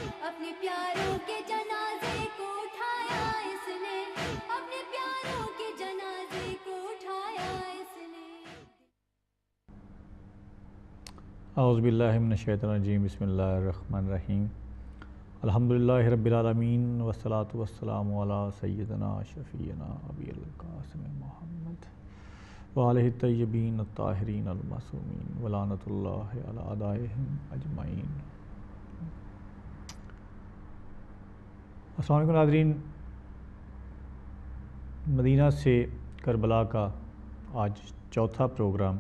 اپنے پیاروں کے جنازے کو اٹھایا اس نے، اپنے پیاروں کے جنازے کو اٹھایا اس نے۔ اعوذ باللہ من الشیطان الرجیم، بسم اللہ الرحمن الرحیم، الحمدللہ رب العالمین، والصلاة والسلام علی سیدنا شفیعنا ابی القاسم محمد وآلہ الطیبین الطاہرین المعصومین ولعنۃ اللہ علی اعدائہم اجمعین۔ السلام علیکم ناظرین، مدینہ سے کربلا کا آج چوتھا پروگرام۔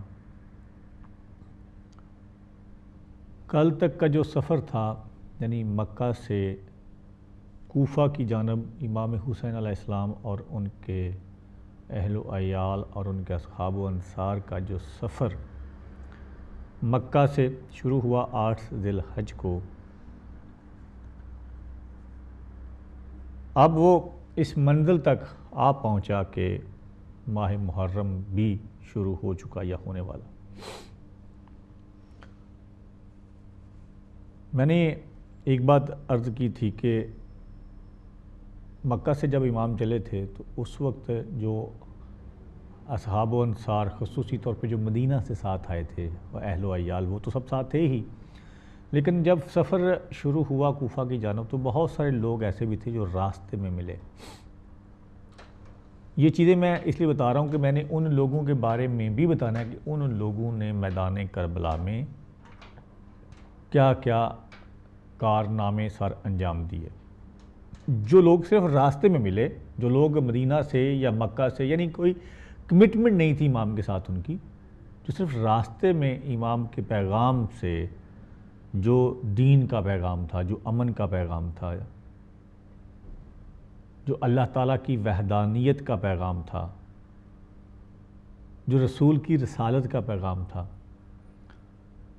کل تک کا جو سفر تھا، یعنی مکہ سے کوفہ کی جانب امام حسین علیہ السلام اور ان کے اہل و عیال اور ان کے اصحاب و انصار کا جو سفر مکہ سے شروع ہوا 8 ذی الحج کو، اب وہ اس منزل تک آ پہنچا کہ ماہ محرم بھی شروع ہو چکا یا ہونے والا۔ میں نے ایک بات عرض کی تھی کہ مکہ سے جب امام چلے تھے تو اس وقت جو اصحاب و انصار خصوصی طور پہ جو مدینہ سے ساتھ آئے تھے وہ اہل و عیال، وہ تو سب ساتھ تھے ہی، لیکن جب سفر شروع ہوا کوفہ کی جانب تو بہت سارے لوگ ایسے بھی تھے جو راستے میں ملے۔ یہ چیزیں میں اس لیے بتا رہا ہوں کہ میں نے ان لوگوں کے بارے میں بھی بتانا ہے کہ ان لوگوں نے میدان کربلا میں کیا کیا کارنامے سر انجام دیے۔ جو لوگ صرف راستے میں ملے، جو لوگ مدینہ سے یا مکہ سے، یعنی کوئی کمٹمنٹ نہیں تھی امام کے ساتھ ان کی، جو صرف راستے میں امام کے پیغام سے، جو دین کا پیغام تھا، جو امن کا پیغام تھا، جو اللہ تعالیٰ کی وحدانیت کا پیغام تھا، جو رسول کی رسالت کا پیغام تھا،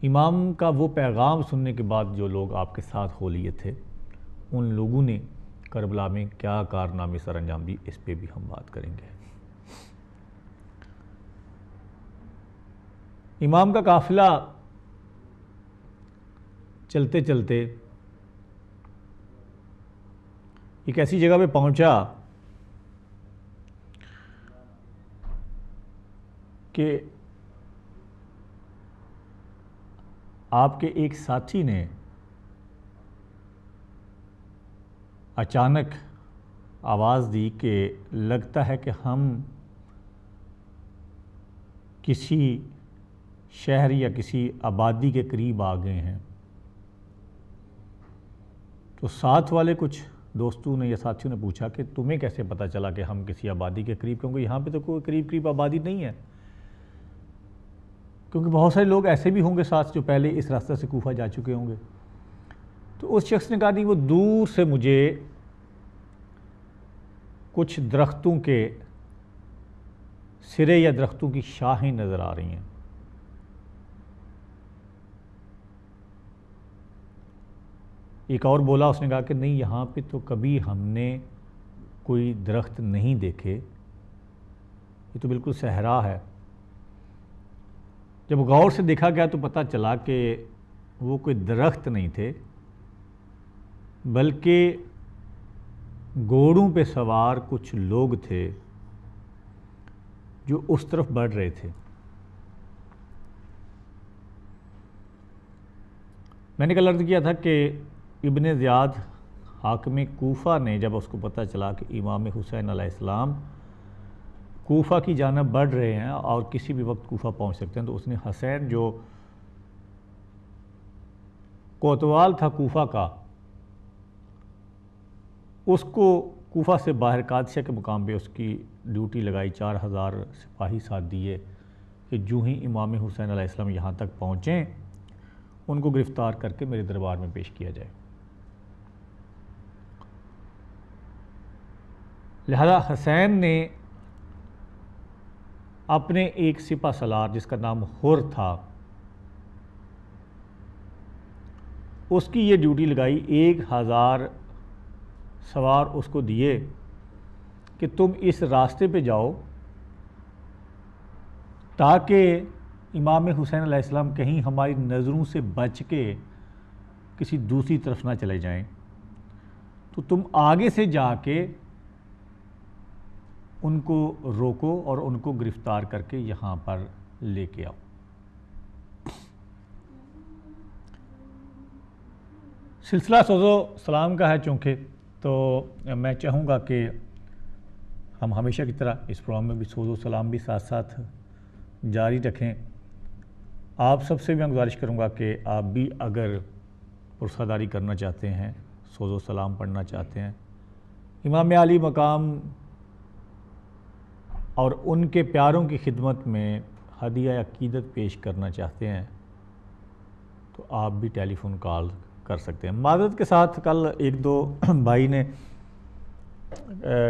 امام کا وہ پیغام سننے کے بعد جو لوگ آپ کے ساتھ ہو لیے تھے، ان لوگوں نے کربلا میں کیا کارنامے سر انجام دی، اس پہ بھی ہم بات کریں گے۔ امام کا قافلہ چلتے چلتے ایک ایسی جگہ پہ پہنچا کہ آپ کے ایک ساتھی نے اچانک آواز دی کہ لگتا ہے کہ ہم کسی شہر یا کسی آبادی کے قریب آ گئے ہیں۔ تو ساتھ والے کچھ دوستوں نے یا ساتھیوں نے پوچھا کہ تمہیں کیسے پتہ چلا کہ ہم کسی آبادی کے قریب، کیونکہ یہاں پہ تو کوئی قریب آبادی نہیں ہے، کیونکہ بہت سارے لوگ ایسے بھی ہوں گے ساتھ جو پہلے اس راستہ سے کوفہ جا چکے ہوں گے۔ تو اس شخص نے کہا نہیں، وہ دور سے مجھے کچھ درختوں کے سرے یا درختوں کی شاخیں نظر آ رہی ہیں۔ ایک اور بولا، اس نے کہا کہ نہیں، یہاں پہ تو کبھی ہم نے کوئی درخت نہیں دیکھے، یہ تو بالکل صحرا ہے۔ جب غور سے دیکھا گیا تو پتہ چلا کہ وہ کوئی درخت نہیں تھے، بلکہ گھوڑوں پہ سوار کچھ لوگ تھے جو اس طرف بڑھ رہے تھے۔ میں نے کل عرض کیا تھا کہ ابن زیاد حاکم کوفہ نے جب اس کو پتہ چلا کہ امام حسین علیہ السلام کوفہ کی جانب بڑھ رہے ہیں اور کسی بھی وقت کوفہ پہنچ سکتے ہیں، تو اس نے حسین جو کوتوال تھا کوفہ کا، اس کو کوفہ سے باہر قادسیہ کے مقام پہ اس کی ڈیوٹی لگائی، 4000 سپاہی ساتھ دیے کہ جو ہی امام حسین علیہ السلام یہاں تک پہنچیں ان کو گرفتار کر کے میرے دربار میں پیش کیا جائے۔ لہذا حسین نے اپنے ایک سپہ سالار جس کا نام حر تھا، اس کی یہ ڈیوٹی لگائی، 1000 سوار اس کو دیے کہ تم اس راستے پہ جاؤ تاکہ امام حسین علیہ السلام کہیں ہماری نظروں سے بچ کے کسی دوسری طرف نہ چلے جائیں، تو تم آگے سے جا کے ان کو روکو اور ان کو گرفتار کر کے یہاں پر لے کے آؤ۔ سلسلہ سوز و سلام کا ہے چونکہ، تو میں چاہوں گا کہ ہم ہمیشہ کی طرح اس پروگرام میں بھی سوز و سلام بھی ساتھ ساتھ جاری رکھیں۔ آپ سب سے بھی میں گزارش کروں گا کہ آپ بھی اگر پرسہ داری کرنا چاہتے ہیں، سوز و سلام پڑھنا چاہتے ہیں، امام عالی مقام اور ان کے پیاروں کی خدمت میں ہدیہ عقیدت پیش کرنا چاہتے ہیں، تو آپ بھی ٹیلی فون کال کر سکتے ہیں۔ معذرت کے ساتھ کل ایک دو بھائی نے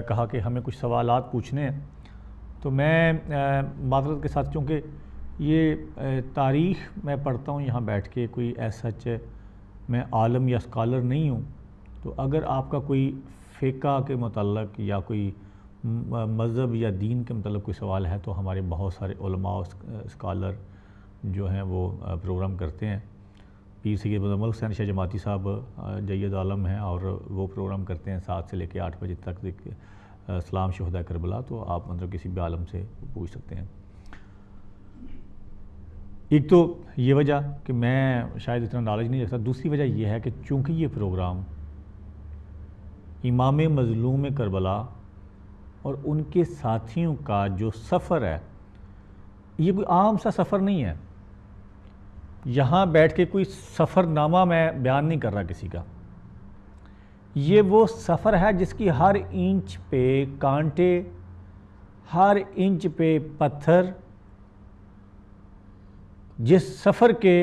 کہا کہ ہمیں کچھ سوالات پوچھنے ہیں، تو میں معذرت کے ساتھ، چونکہ یہ تاریخ میں پڑھتا ہوں یہاں بیٹھ کے، کوئی ایسا میں عالم یا اسکالر نہیں ہوں، تو اگر آپ کا کوئی فقہ کے متعلق یا کوئی مذہب یا دین کے متعلق کوئی سوال ہے، تو ہمارے بہت سارے علماء و اسکالر جو ہیں وہ پروگرام کرتے ہیں۔ پیر سید مظفر حسین شاہ جماعتی صاحب جید عالم ہیں، اور وہ پروگرام کرتے ہیں 7 سے لے کے 8 بجے تک اسلام شہداء کربلا، تو آپ مطلب کسی بھی عالم سے پوچھ سکتے ہیں۔ ایک تو یہ وجہ کہ میں شاید اتنا نالج نہیں رکھتا، دوسری وجہ یہ ہے کہ چونکہ یہ پروگرام امام مظلوم کربلا اور ان کے ساتھیوں کا جو سفر ہے، یہ کوئی عام سا سفر نہیں ہے۔ یہاں بیٹھ کے کوئی سفر نامہ میں بیان نہیں کر رہا کسی کا، یہ وہ سفر ہے جس کی ہر انچ پہ کانٹے، ہر انچ پہ پتھر، جس سفر کے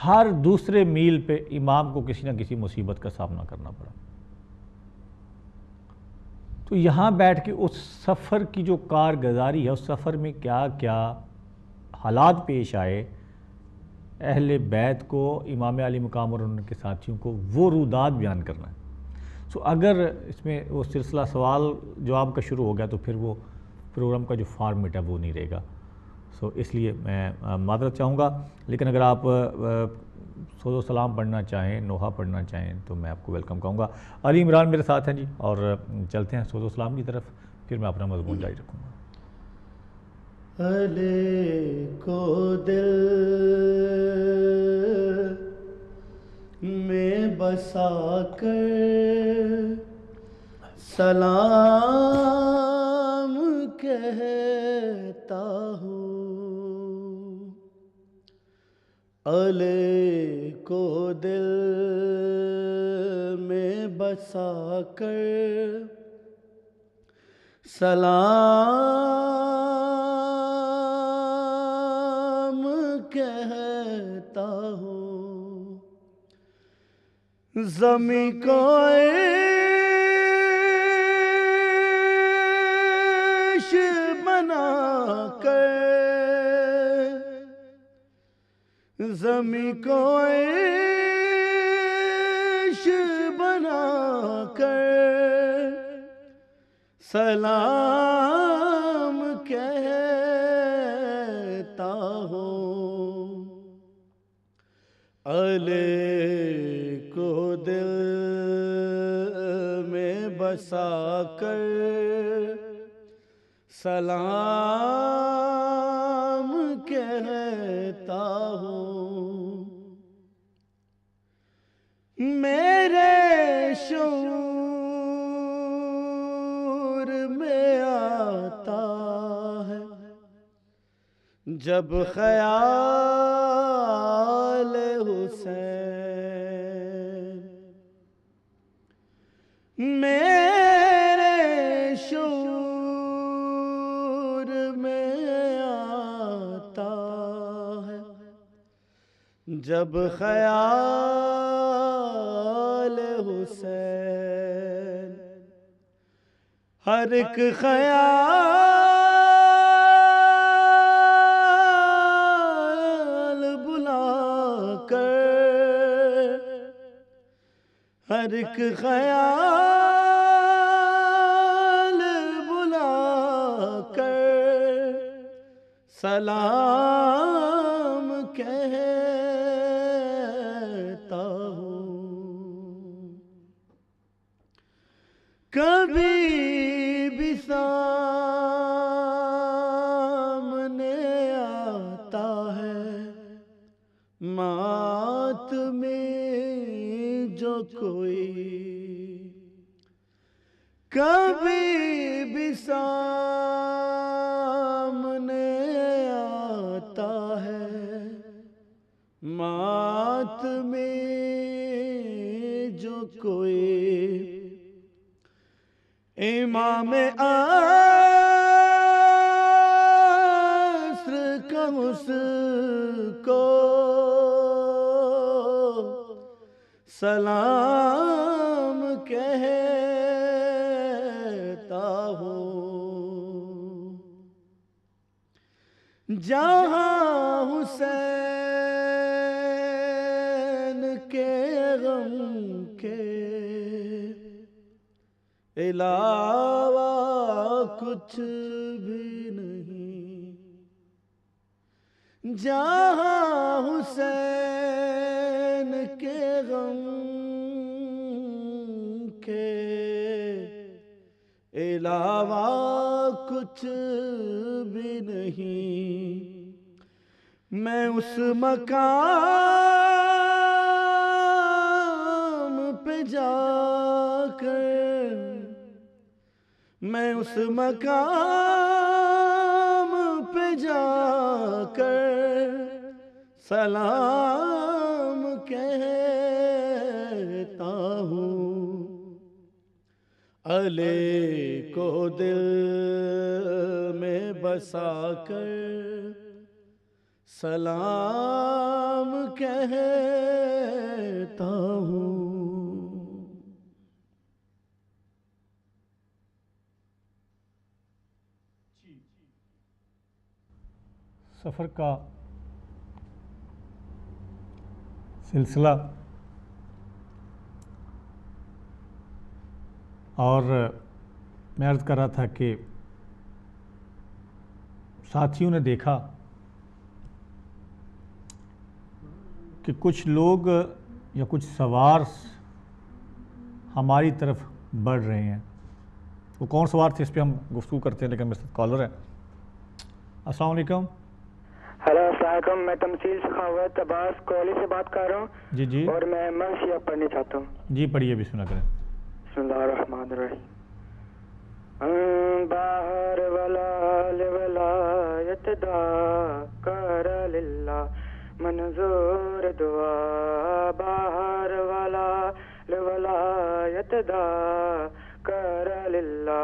ہر دوسرے میل پہ امام کو کسی نہ کسی مصیبت کا سامنا کرنا پڑا۔ تو یہاں بیٹھ کے اس سفر کی جو کارگزاری ہے، اس سفر میں کیا کیا حالات پیش آئے، اہل بیت کو، امام علی مقام اور ان کے ساتھیوں کو، وہ رودات بیان کرنا ہے۔ سو اگر اس میں وہ سلسلہ سوال جواب کا شروع ہو گیا تو پھر وہ پروگرام کا جو فارمیٹ ہے وہ نہیں رہے گا۔ سو اس لیے میں معذرت چاہوں گا، لیکن اگر آپ سوز و سلام پڑھنا چاہیں، نوحہ پڑھنا چاہیں، تو میں آپ کو ویلکم کہوں گا۔ علی عمران میرے ساتھ ہیں جی، اور چلتے ہیں سوز و سلام کی طرف، پھر میں اپنا مضمون جاری رکھوں گا۔ علی کو دل میں بسا کر سلام کہتا ہوں، علی کو دل میں بسا کر سلام کہتا ہوں، زمین کو عیش بنا کر، زمین کو عیش بنا کر سلام کہتا ہوں، علی کو دل میں بسا کر سلام کہتا ہوں، میرے شعور میں آتا ہے جب خیال حسین، میرے شعور میں آتا ہے جب خیال حسین، ہر ایک خیال بلا کر، ہر ایک خیال بلا کر سلام کہتا ہوں، کبھی بھی سامنے آتا ہے مات میں جو کوئی، کبھی بھی سامنے آتا ہے مات میں جو کوئی، امام عصر کا اس کو سلام کہتا ہوں، جہاں حسین کے غم کے علاوہ کچھ بھی نہیں، جہاں حسین کے غم کے علاوہ کچھ بھی نہیں، میں اس مقام پہ جا کر، میں اس مقام پہ جا کر سلام کہتا ہوں، علی کو دل میں بسا کر سلام کہتا ہوں۔ سفر کا سلسلہ اور میں عرض کر رہا تھا کہ ساتھیوں نے دیکھا کہ کچھ لوگ یا کچھ سوار ہماری طرف بڑھ رہے ہیں۔ وہ کون سوار تھے اس پہ ہم گفتگو کرتے ہیں، لیکن میرے ساتھ کالر ہے۔ السلام علیکم۔ ہلو، السلام علیکم۔ میں تمثیل سخاوت عباس کوہلی سے بات کر رہا ہوں۔ جی جی اور میں مرثیہ پڑھنا چاہتا ہوں۔ جی پڑھیے، بسم اللہ کریں۔ بسم اللہ الرحمن الرحیم۔ باہر ولایت دا کر للہ منظور دعا، باہر ولایت دا کر للہ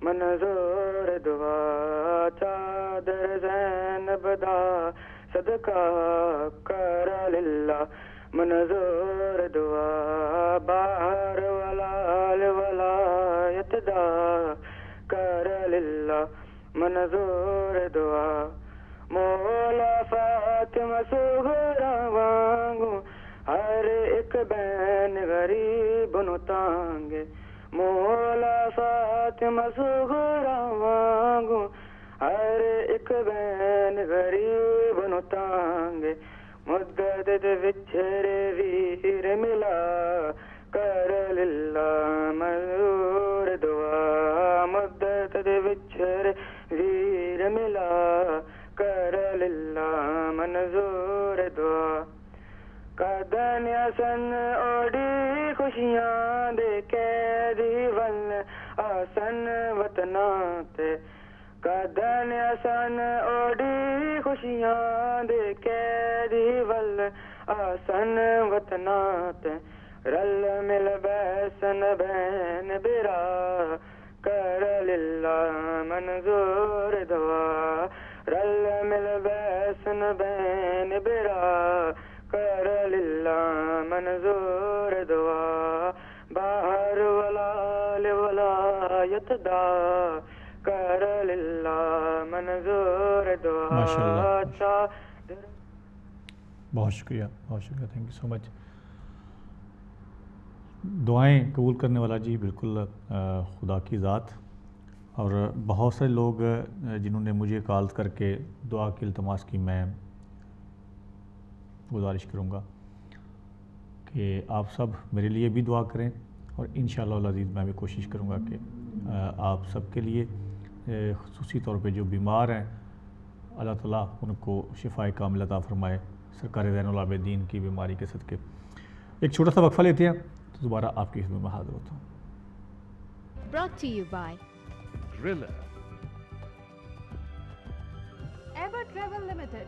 منظور دعا، چادر زینب دا صدقہ کر للہ منظور دعا، باہر ولایت دا کر للہ منظور دعا، مولا فاطمہ سغرا وانگو ہر ایک بین غریب نو تانگے، مولا فاطمہ سغرا وانگو ہر ایک بین غریب نو تانگے، مدت دے وچھڑے ویر ملا کر للہ منظور دعا، مدت دے وچھڑے ویر ملا کر للہ منظور دعا، قدن سن اوڑی خوشیاں دے قیدی ول آسن وطنا تے، قدن سن اوڑی خوشیاں دے قیدی ول آسن وطنا تے، رل مل بیسن بین برا کر للہ منظور دعا، رل مل بیسن بین برا کر للہ منظور دعا، باہر ولایت دا کر للہ منظور دعا۔ ماشاءاللہ، بہت شکریہ، بہت شکریہ، تھینک یو سو مچ۔ دعائیں قبول کرنے والا جی بالکل خدا کی ذات، اور بہت سے لوگ جنہوں نے مجھے کالز کر کے دعا کی التماس کی، میں گزارش کروں گا کہ آپ سب میرے لیے بھی دعا کریں اور انشاءاللہ العزیز میں بھی کوشش کروں گا کہ آپ سب کے لیے خصوصی طور پہ جو بیمار ہیں اللہ تعالیٰ ان کو شفائے کامل عطا فرمائے سرکار زین العابدین کی بیماری کے صدقے۔ ایک چھوٹا سا وقفہ لیتے ہیں تو دوبارہ آپ کی خدمت میں حاضر ہوتا ہوں۔ Brought to you by Thriller. Ever Travel Limited.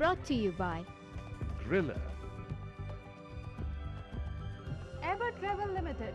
Brought to you by Thriller. Ever Travel Limited.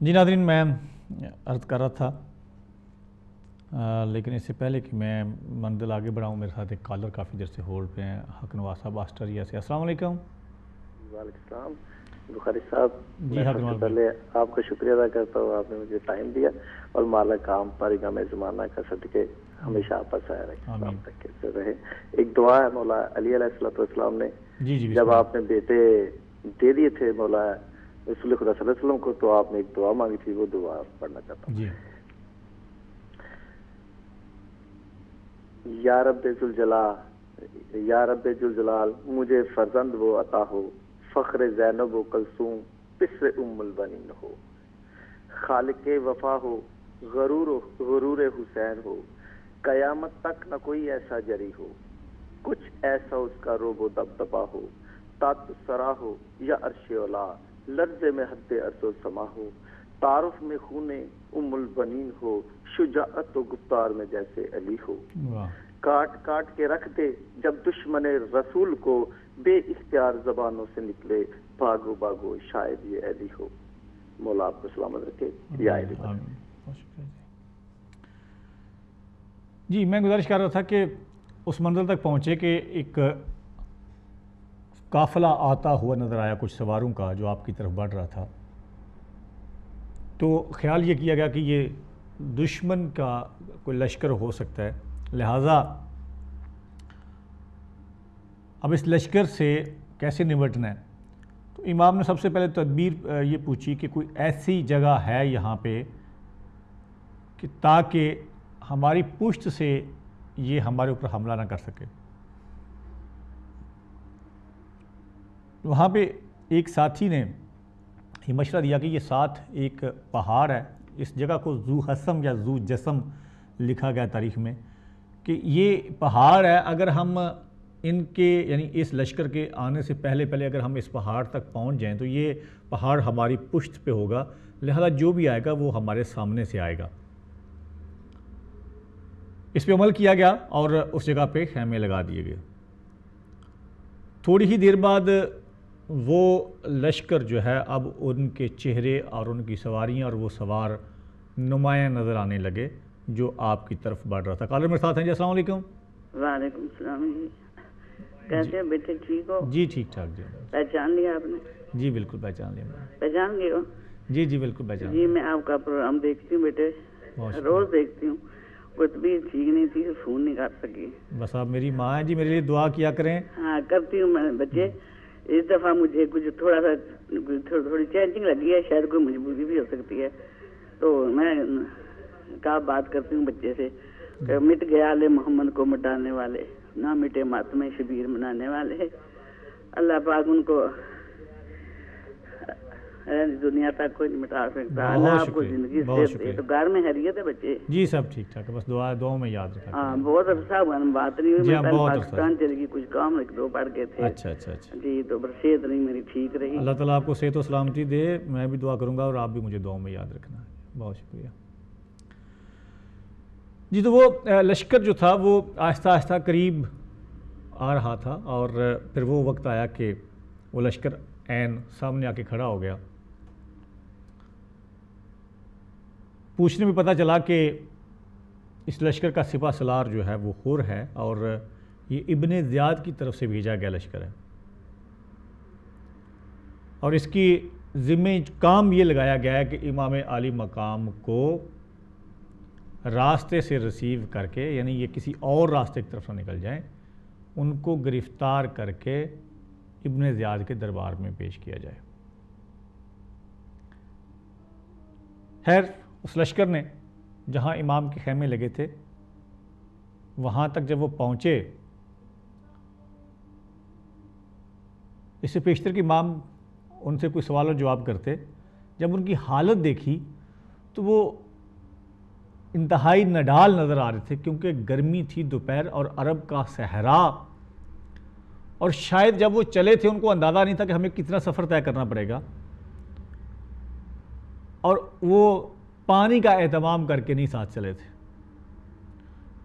جی ناظرین، میں عرض کر رہا تھا لیکن اس سے پہلے کہ میں منزل آگے بڑھاؤں، میرے ساتھ ایک کالر کافی دیر سے ہولڈ پہ ہیں، حق نواز صاحب آسٹریلیا سے۔ السلام علیکم۔ وعلیکم السلام بخاری صاحب، جی میں حق سب سے نواز پہلے آپ کا شکریہ ادا کرتا ہوں، آپ نے مجھے ٹائم دیا اور مالا کام پارگام زمانہ کا صدقے ہمیشہ آپس آیا رہے، آمین۔ تک کے رہے۔ ایک دعا ہے مولا علی علیہ السلام نے جی جی جب آپ نے بیٹے دے دیے تھے مولا رسول خدا صلی اللہ علیہ وسلم کو، تو آپ نے ایک دعا مانگی تھی، وہ دعا پڑھنا چاہتا ہوں۔ جی یا رب ذوالجلال مجھے فرزند وہ عطا ہو، فخر زینب و کلثوم پسر ام البنین ہو، خالق وفا ہو، غرور حسین ہو، قیامت تک نہ کوئی ایسا جری ہو، کچھ ایسا اس کا روب و دبدبا ہو، تات سرا ہو یا عرش اولا، لرزے میں حد عرض و سما ہو، تعارف میں خون ام البنین ہو، شجاعت و گفتار میں جیسے علی ہو، واہ، کاٹ کاٹ کے رکھ دے جب دشمن رسول کو، بے اختیار زبانوں سے نکلے بھاگو بھاگو شاید یہ علی ہو۔ مولا آپ کو سلامت رکھے، یا علی بن۔ آمین۔ بہت شکریہ جی۔ میں گزارش کر رہا تھا کہ اس منزل تک پہنچے کہ ایک قافلہ آتا ہوا نظر آیا کچھ سواروں کا جو آپ کی طرف بڑھ رہا تھا، تو خیال یہ کیا گیا کہ یہ دشمن کا کوئی لشکر ہو سکتا ہے، لہٰذا اب اس لشکر سے کیسے نمٹنا ہے۔ تو امام نے سب سے پہلے تدبیر یہ پوچھی کہ کوئی ایسی جگہ ہے یہاں پہ کہ تاکہ ہماری پشت سے یہ ہمارے اوپر حملہ نہ کر سکے۔ وہاں پہ ایک ساتھی نے یہ مشورہ دیا کہ یہ ساتھ ایک پہاڑ ہے، اس جگہ کو ذو حسم یا ذو جسم لکھا گیا تاریخ میں، کہ یہ پہاڑ ہے، اگر ہم ان کے یعنی اس لشکر کے آنے سے پہلے اگر ہم اس پہاڑ تک پہنچ جائیں تو یہ پہاڑ ہماری پشت پہ ہوگا، لہذا جو بھی آئے گا وہ ہمارے سامنے سے آئے گا۔ اس پہ عمل کیا گیا اور اس جگہ پہ خیمے لگا دیے گئے۔ تھوڑی ہی دیر بعد وہ لشکر جو ہے اب ان کے چہرے اور ان کی سواریاں اور وہ سوار نمایاں نظر آنے لگے جو آپ کی طرف بڑھ رہا تھا۔ کالر میرے ساتھ ہیں جی، السلام علیکم۔ وعلیکم السلام جی، کیسے ہیں بیٹے، ٹھیک ہو؟ جی ٹھیک ٹھاک جی۔ پہچان لیا آپ نے؟ جی بالکل پہچان لیا میں نے۔ پہچان گئے ہو؟ جی جی بالکل پہچان جی میں آپ کا پروگرام دیکھتی ہوں بیٹے، بہت شکریہ۔ روز دیکھتی ہوں، کوئی طبیعت ٹھیک نہیں تھی، فون نہیں کر سکی۔ بس آپ میری ماں ہیں جی، میرے لیے دعا کیا کریں۔ ہاں کرتی ہوں میں بچے، اس دفعہ مجھے کچھ تھوڑا سا تھوڑی چینجنگ لگی ہے، شاید کوئی مجبوری بھی ہو سکتی ہے، تو میں کہا بات کرتی ہوں بچے سے کہ مٹ گیا آل محمد کو مٹانے والے، نہ مٹے ماتم شبیر منانے والے، اللہ پاک ان کو دنیا تک کوئی نہیں مٹا سکتا، اللہ آپ کو زندگی سے دے۔ تو گھر میں خیریت ہے بچے؟ جی سب ٹھیک ٹھاک ہے، بس دعاؤں میں یاد رکھا۔ ہاں بہت عرصہ ہوا بات نہیں ہوئی، جی میں ہاں پہلے بہت پاکستان چلی گئی، کچھ کام ایک دو پڑھ کے تھے۔ اچھا اچھا اچھا جی تو بس صحت نہیں میری ٹھیک رہی۔ اللہ تعالیٰ آپ کو صحت و سلامتی دے، میں بھی دعا کروں گا اور آپ بھی مجھے دعاؤں میں یاد رکھنا ہے۔ بہت شکریہ جی۔ تو وہ لشکر جو تھا وہ آہستہ آہستہ قریب آ رہا تھا اور پھر وہ وقت آیا کہ وہ لشکر عین سامنے آ کے کھڑا ہو گیا۔ پوچھنے میں پتہ چلا کہ اس لشکر کا سپہ سالار جو ہے وہ حر ہے اور یہ ابن زیاد کی طرف سے بھیجا گیا لشکر ہے، اور اس کی ذمہ کام یہ لگایا گیا ہے کہ امام عالی مقام کو راستے سے ریسیو کر کے، یعنی یہ کسی اور راستے کی طرف سے نکل جائیں، ان کو گرفتار کر کے ابن زیاد کے دربار میں پیش کیا جائے۔ خیر اس لشکر نے جہاں امام کے خیمے لگے تھے وہاں تک جب وہ پہنچے، اس سے پیشتر کہ امام ان سے کوئی سوال و جواب کرتے، جب ان کی حالت دیکھی تو وہ انتہائی نڈال نظر آ رہے تھے، کیونکہ گرمی تھی دوپہر اور عرب کا صحرا، اور شاید جب وہ چلے تھے ان کو اندازہ نہیں تھا کہ ہمیں کتنا سفر طے کرنا پڑے گا، اور وہ پانی کا اہتمام کر کے نہیں ساتھ چلے تھے۔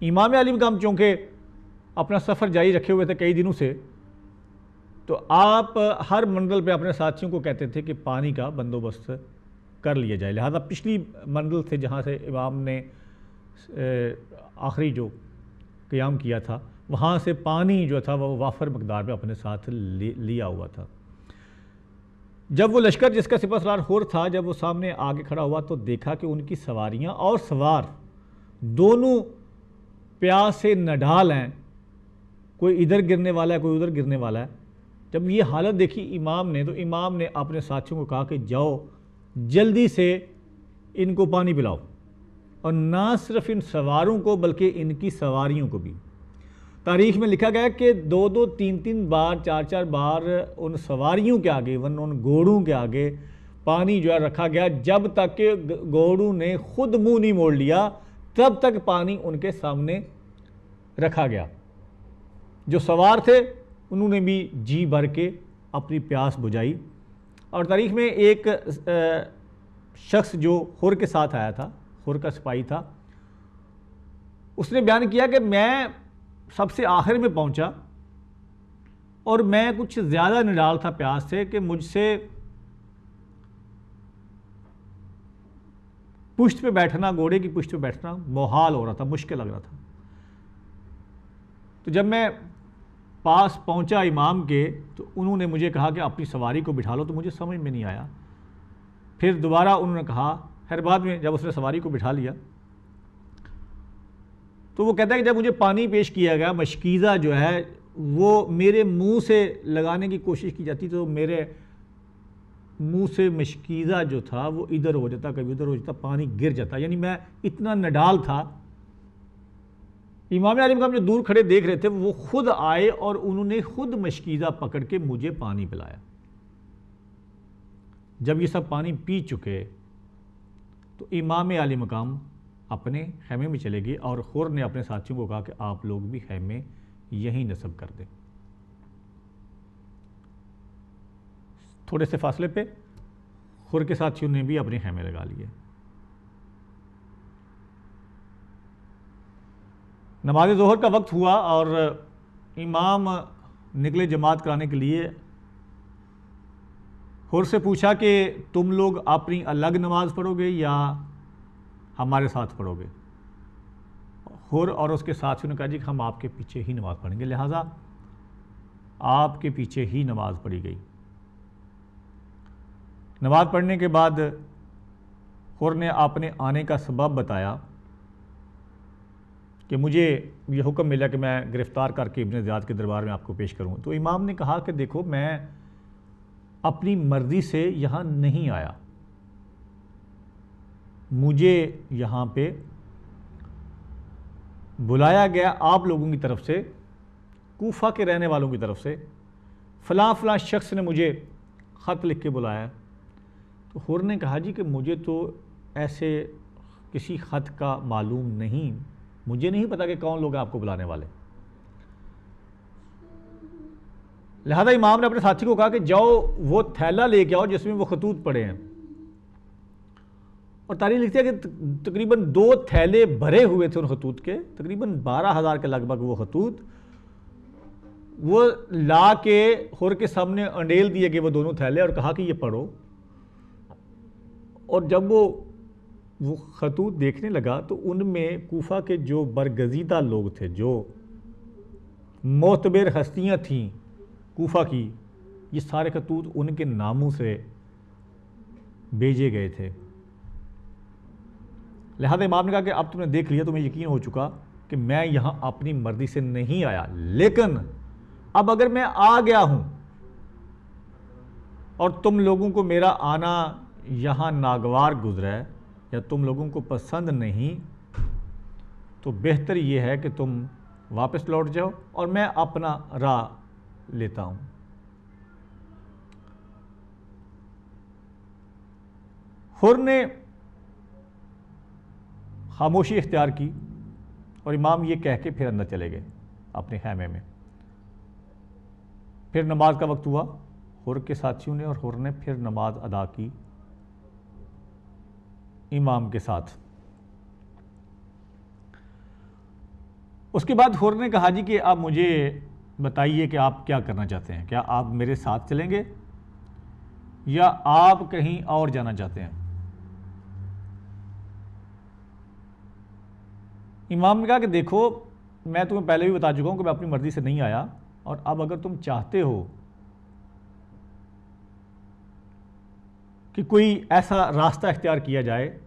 امام علی مقام چونکہ اپنا سفر جاری رکھے ہوئے تھے کئی دنوں سے، تو آپ ہر منزل پہ اپنے ساتھیوں کو کہتے تھے کہ پانی کا بندوبست کر لیا جائے، لہذا پچھلی منزل سے جہاں سے امام نے آخری جو قیام کیا تھا وہاں سے پانی جو تھا وہ وافر مقدار میں اپنے ساتھ لیا ہوا تھا۔ جب وہ لشکر جس کا سپہ سالار حر تھا جب وہ سامنے آگے کھڑا ہوا تو دیکھا کہ ان کی سواریاں اور سوار دونوں پیاس سے نڈال ہیں، کوئی ادھر گرنے والا ہے کوئی ادھر گرنے والا ہے۔ جب یہ حالت دیکھی امام نے تو امام نے اپنے ساتھیوں کو کہا کہ جاؤ جلدی سے ان کو پانی پلاؤ، اور نہ صرف ان سواروں کو بلکہ ان کی سواریوں کو بھی۔ تاریخ میں لکھا گیا کہ 2 3 بار 4 بار ان سواریوں کے آگے ان گھوڑوں کے آگے پانی جو ہے رکھا گیا، جب تک کہ گھوڑوں نے خود منہ نہیں موڑ لیا تب تک پانی ان کے سامنے رکھا گیا۔ جو سوار تھے انہوں نے بھی جی بھر کے اپنی پیاس بجھائی، اور تاریخ میں ایک شخص جو حر کے ساتھ آیا تھا، حر کا سپاہی تھا، اس نے بیان کیا کہ میں سب سے آخر میں پہنچا اور میں کچھ زیادہ نڈال تھا پیاس سے کہ مجھ سے پشت پہ بیٹھنا، گھوڑے کی پشت پہ بیٹھنا محال ہو رہا تھا، مشکل لگ رہا تھا۔ تو جب میں پاس پہنچا امام کے تو انہوں نے مجھے کہا کہ اپنی سواری کو بٹھا لو، تو مجھے سمجھ میں نہیں آیا۔ پھر دوبارہ انہوں نے کہا، خیر بعد میں جب اس نے سواری کو بٹھا لیا تو وہ کہتا ہے کہ جب مجھے پانی پیش کیا گیا، مشکیزہ جو ہے وہ میرے منہ سے لگانے کی کوشش کی جاتی تو میرے منہ سے مشکیزہ جو تھا وہ ادھر ہو جاتا، کبھی ادھر ہو جاتا، پانی گر جاتا، یعنی میں اتنا نڈال تھا۔ امام علی مقام جو دور کھڑے دیکھ رہے تھے وہ خود آئے اور انہوں نے خود مشکیزہ پکڑ کے مجھے پانی پلایا۔ جب یہ سب پانی پی چکے تو امام علی مقام اپنے خیمے میں چلے گئے، اور حر نے اپنے ساتھیوں کو کہا کہ آپ لوگ بھی خیمے یہیں نصب کر دیں۔ تھوڑے سے فاصلے پہ حر کے ساتھیوں نے بھی اپنے خیمے لگا لیے۔ نماز ظہر کا وقت ہوا اور امام نکلے جماعت کرانے کے لیے۔ حر سے پوچھا کہ تم لوگ اپنی الگ نماز پڑھو گے یا ہمارے ساتھ پڑھو گے؟ حر اور اس کے ساتھیوں نے کہا جی کہ ہم آپ کے پیچھے ہی نماز پڑھیں گے، لہٰذا آپ کے پیچھے ہی نماز پڑھی گئی۔ نماز پڑھنے کے بعد حر نے اپنے آنے کا سبب بتایا کہ مجھے یہ حکم ملا کہ میں گرفتار کر کے ابن زیاد کے دربار میں آپ کو پیش کروں۔ تو امام نے کہا کہ دیکھو میں اپنی مرضی سے یہاں نہیں آیا، مجھے یہاں پہ بلایا گیا آپ لوگوں کی طرف سے، کوفہ کے رہنے والوں کی طرف سے، فلاں فلاں شخص نے مجھے خط لکھ کے بلایا۔ تو حر نے کہا جی کہ مجھے تو ایسے کسی خط کا معلوم نہیں، مجھے نہیں پتا کہ کون لوگ ہیں آپ کو بلانے والے۔ لہذا امام نے اپنے ساتھی کو کہا کہ جاؤ وہ تھیلا لے کے آؤ جس میں وہ خطوط پڑے ہیں، اور تاریخ لکھتی ہے کہ تقریباً 2 تھیلے بھرے ہوئے تھے ان خطوط کے، تقریباً 12,000 کے لگ بھگ وہ خطوط وہ لا کے حر کے سامنے انڈیل دیے گئے وہ دونوں تھیلے، اور کہا کہ یہ پڑھو۔ اور جب وہ وہ خطوط دیکھنے لگا تو ان میں کوفہ کے جو برگزیدہ لوگ تھے، جو معتبر ہستیاں تھیں کوفہ کی، یہ سارے خطوط ان کے ناموں سے بھیجے گئے تھے۔ لہذا امام نے کہا کہ اب تم نے دیکھ لیا، تمہیں یقین ہو چکا کہ میں یہاں اپنی مرضی سے نہیں آیا، لیکن اب اگر میں آ گیا ہوں اور تم لوگوں کو میرا آنا یہاں ناگوار گزرا ہے یا تم لوگوں کو پسند نہیں، تو بہتر یہ ہے کہ تم واپس لوٹ جاؤ اور میں اپنا راہ لیتا ہوں۔ حر نے خاموشی اختیار کی اور امام یہ کہہ کے پھر اندر چلے گئے اپنے خیمے میں۔ پھر نماز کا وقت ہوا، حر کے ساتھیوں نے اور حر نے پھر نماز ادا کی امام کے ساتھ۔ اس کے بعد حر نے کہا جی کہ آپ مجھے بتائیے کہ آپ کیا کرنا چاہتے ہیں، کیا آپ میرے ساتھ چلیں گے یا آپ کہیں اور جانا چاہتے ہیں؟ امام نے کہا کہ دیکھو میں تمہیں پہلے بھی بتا چکا ہوں کہ میں اپنی مرضی سے نہیں آیا، اور اب اگر تم چاہتے ہو کہ کوئی ایسا راستہ اختیار کیا جائے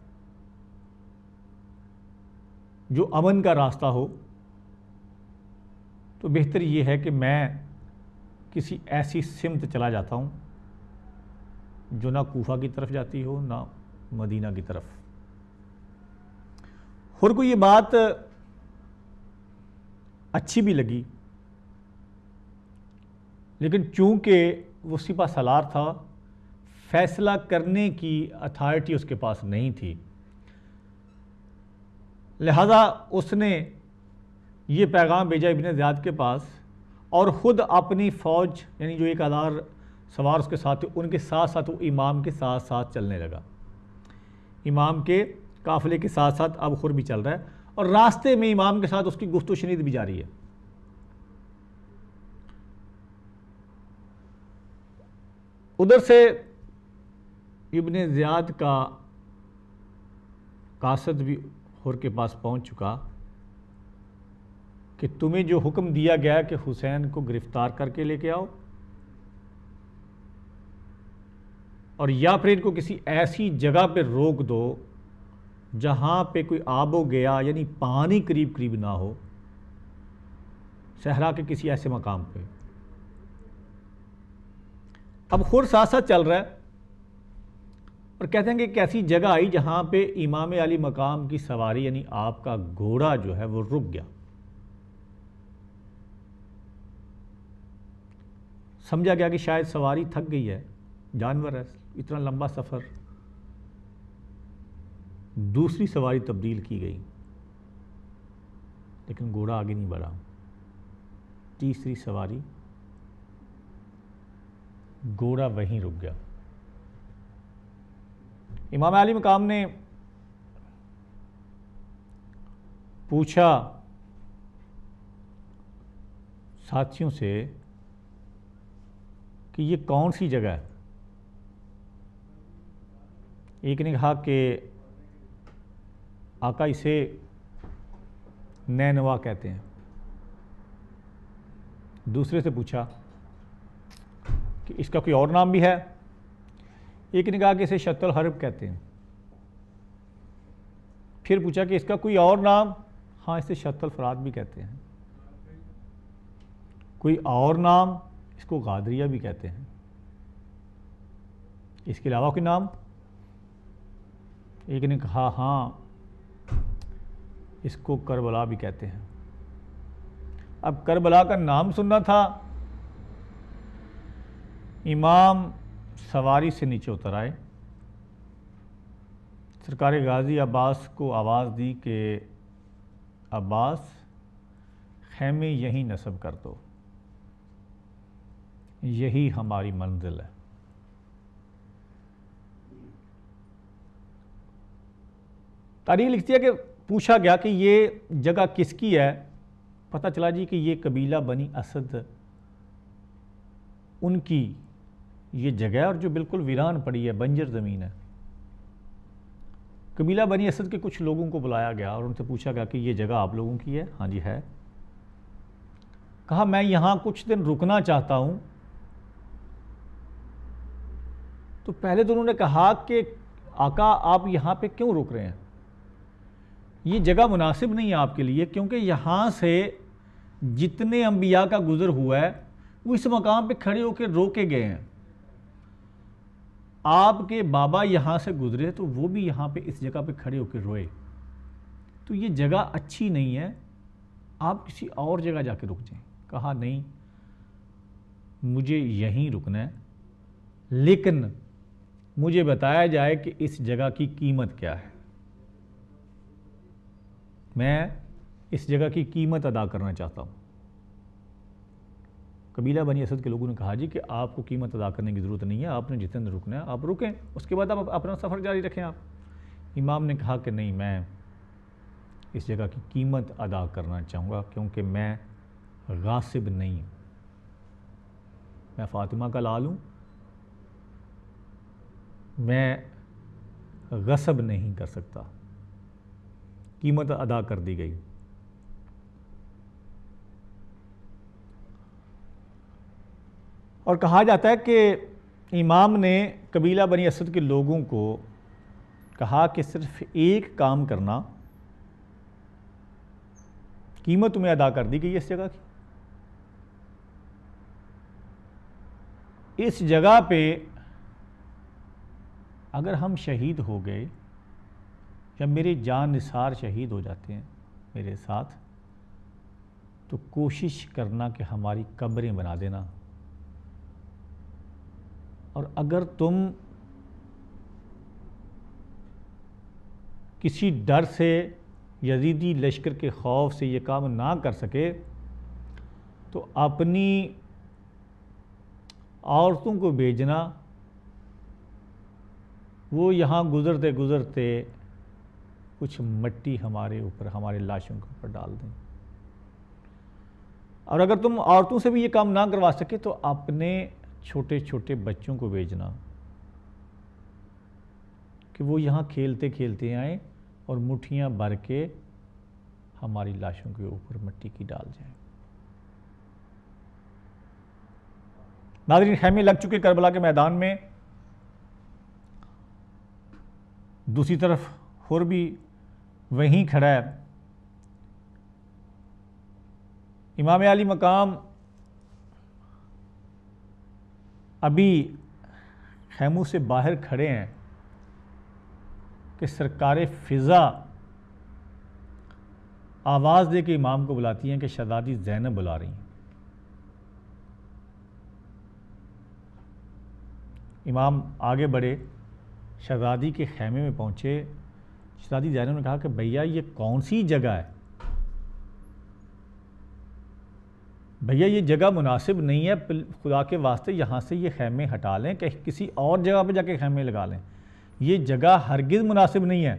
جو امن کا راستہ ہو، تو بہتر یہ ہے کہ میں کسی ایسی سمت چلا جاتا ہوں جو نہ کوفہ کی طرف جاتی ہو نہ مدینہ کی طرف۔ حر کو یہ بات اچھی بھی لگی، لیکن چونکہ وہ سپہ سالار تھا، فیصلہ کرنے کی اتھارٹی اس کے پاس نہیں تھی، لہذا اس نے یہ پیغام بھیجا ابن زیاد کے پاس اور خود اپنی فوج یعنی جو 1000 سوار اس کے ساتھ تھے ان کے ساتھ ساتھ وہ امام کے ساتھ ساتھ چلنے لگا۔ امام کے قافلے کے ساتھ ساتھ اب خر بھی چل رہا ہے اور راستے میں امام کے ساتھ اس کی گفت و شنید بھی جاری ہے۔ ادھر سے ابن زیاد کا قاصد بھی حر کے پاس پہنچ چکا کہ تمہیں جو حکم دیا گیا کہ حسین کو گرفتار کر کے لے کے آؤ اور یا پھر ان کو کسی ایسی جگہ پہ روک دو جہاں پہ کوئی آب و گیا یعنی پانی قریب قریب نہ ہو، صحرا کے کسی ایسے مقام پہ۔ اب خود ساتھ ساتھ چل رہا ہے اور کہتے ہیں کہ ایک ایسی جگہ آئی جہاں پہ امام علی مقام کی سواری یعنی آپ کا گھوڑا جو ہے وہ رک گیا۔ سمجھا گیا کہ شاید سواری تھک گئی ہے، جانور ہے، اتنا لمبا سفر، دوسری سواری تبدیل کی گئی لیکن گھوڑا آگے نہیں بڑھا، تیسری سواری، گھوڑا وہیں رک گیا۔ امام علی مقام نے پوچھا ساتھیوں سے کہ یہ کون سی جگہ ہے؟ ایک نے کہا کہ آقا اسے نینوا کہتے ہیں۔ دوسرے سے پوچھا کہ اس کا کوئی اور نام بھی ہے؟ ایک نے کہا کہ اسے شط الحرب کہتے ہیں۔ پھر پوچھا کہ اس کا کوئی اور نام؟ ہاں اسے شط الفرات بھی کہتے ہیں۔ کوئی اور نام؟ اس کو غادریہ بھی کہتے ہیں۔ اس کے علاوہ کوئی نام؟ ایک نے کہا ہاں اس کو کربلا بھی کہتے ہیں۔ اب کربلا کا نام سننا تھا، امام سواری سے نیچے اتر آئے، سرکار غازی عباس کو آواز دی کہ عباس خیمے یہیں نصب کر دو، یہی ہماری منزل ہے۔ تاریخ لکھتی ہے کہ پوچھا گیا کہ یہ جگہ کس کی ہے، پتہ چلا جی کہ یہ قبیلہ بنی اسد ان کی یہ جگہ ہے اور جو بالکل ویران پڑی ہے، بنجر زمین ہے۔ قبیلہ بنی اسد کے کچھ لوگوں کو بلایا گیا اور ان سے پوچھا گیا کہ یہ جگہ آپ لوگوں کی ہے؟ ہاں جی ہے۔ کہا میں یہاں کچھ دن رکنا چاہتا ہوں۔ تو پہلے تو انہوں نے کہا کہ آقا آپ یہاں پہ کیوں رک رہے ہیں؟ یہ جگہ مناسب نہیں ہے آپ کے لیے، کیونکہ یہاں سے جتنے انبیاء کا گزر ہوا ہے وہ اس مقام پہ کھڑے ہو کے رو کے گئے ہیں۔ آپ کے بابا یہاں سے گزرے تو وہ بھی یہاں پہ اس جگہ پہ کھڑے ہو کے روئے، تو یہ جگہ اچھی نہیں ہے، آپ کسی اور جگہ جا کے رک جائیں۔ کہا نہیں، مجھے یہیں رکنا ہے، لیکن مجھے بتایا جائے کہ اس جگہ کی قیمت کیا ہے، میں اس جگہ کی قیمت ادا کرنا چاہتا ہوں۔ قبیلہ بنی اسد کے لوگوں نے کہا جی کہ آپ کو قیمت ادا کرنے کی ضرورت نہیں ہے، آپ نے جتنے دن رکنا ہے آپ رکیں، اس کے بعد آپ اپنا سفر جاری رکھیں۔ آپ امام نے کہا کہ نہیں، میں اس جگہ کی قیمت ادا کرنا چاہوں گا، کیونکہ میں غاصب نہیں ہوں، میں فاطمہ کا لال ہوں، میں غصب نہیں کر سکتا۔ قیمت ادا کر دی گئی۔ اور کہا جاتا ہے کہ امام نے قبیلہ بنی اسد کے لوگوں کو کہا کہ صرف ایک کام کرنا، قیمت تمہیں ادا کر دی گئی اس جگہ کی، اس جگہ پہ اگر ہم شہید ہو گئے یا میرے جان نثار شہید ہو جاتے ہیں میرے ساتھ، تو کوشش کرنا کہ ہماری قبریں بنا دینا، اور اگر تم کسی ڈر سے، یزیدی لشکر کے خوف سے یہ کام نہ کر سکے تو اپنی عورتوں کو بھیجنا، وہ یہاں گزرتے گزرتے کچھ مٹی ہمارے اوپر، ہمارے لاشوں کے اوپر ڈال دیں۔ اور اگر تم عورتوں سے بھی یہ کام نہ کروا سکے تو اپنے چھوٹے چھوٹے بچوں کو بھیجنا کہ وہ یہاں کھیلتے کھیلتے آئیں اور مٹھیاں بھر کے ہماری لاشوں کے اوپر مٹی کی ڈال جائیں۔ ناظرین، خیمے لگ چکے کربلا کے میدان میں، دوسری طرف اور بھی وہیں کھڑا ہے امام علی مقام، ابھی خیموں سے باہر کھڑے ہیں کہ سرکار فضا آواز دے کے امام کو بلاتی ہیں کہ شہزادی زینب بلا رہی ہیں۔ امام آگے بڑھے، شہزادی کے خیمے میں پہنچے، شہزادی زینب نے کہا کہ بھیا یہ کون سی جگہ ہے؟ بھیا یہ جگہ مناسب نہیں ہے، خدا کے واسطے یہاں سے یہ خیمے ہٹا لیں، کہ کسی اور جگہ پہ جا کے خیمے لگا لیں، یہ جگہ ہرگز مناسب نہیں ہے۔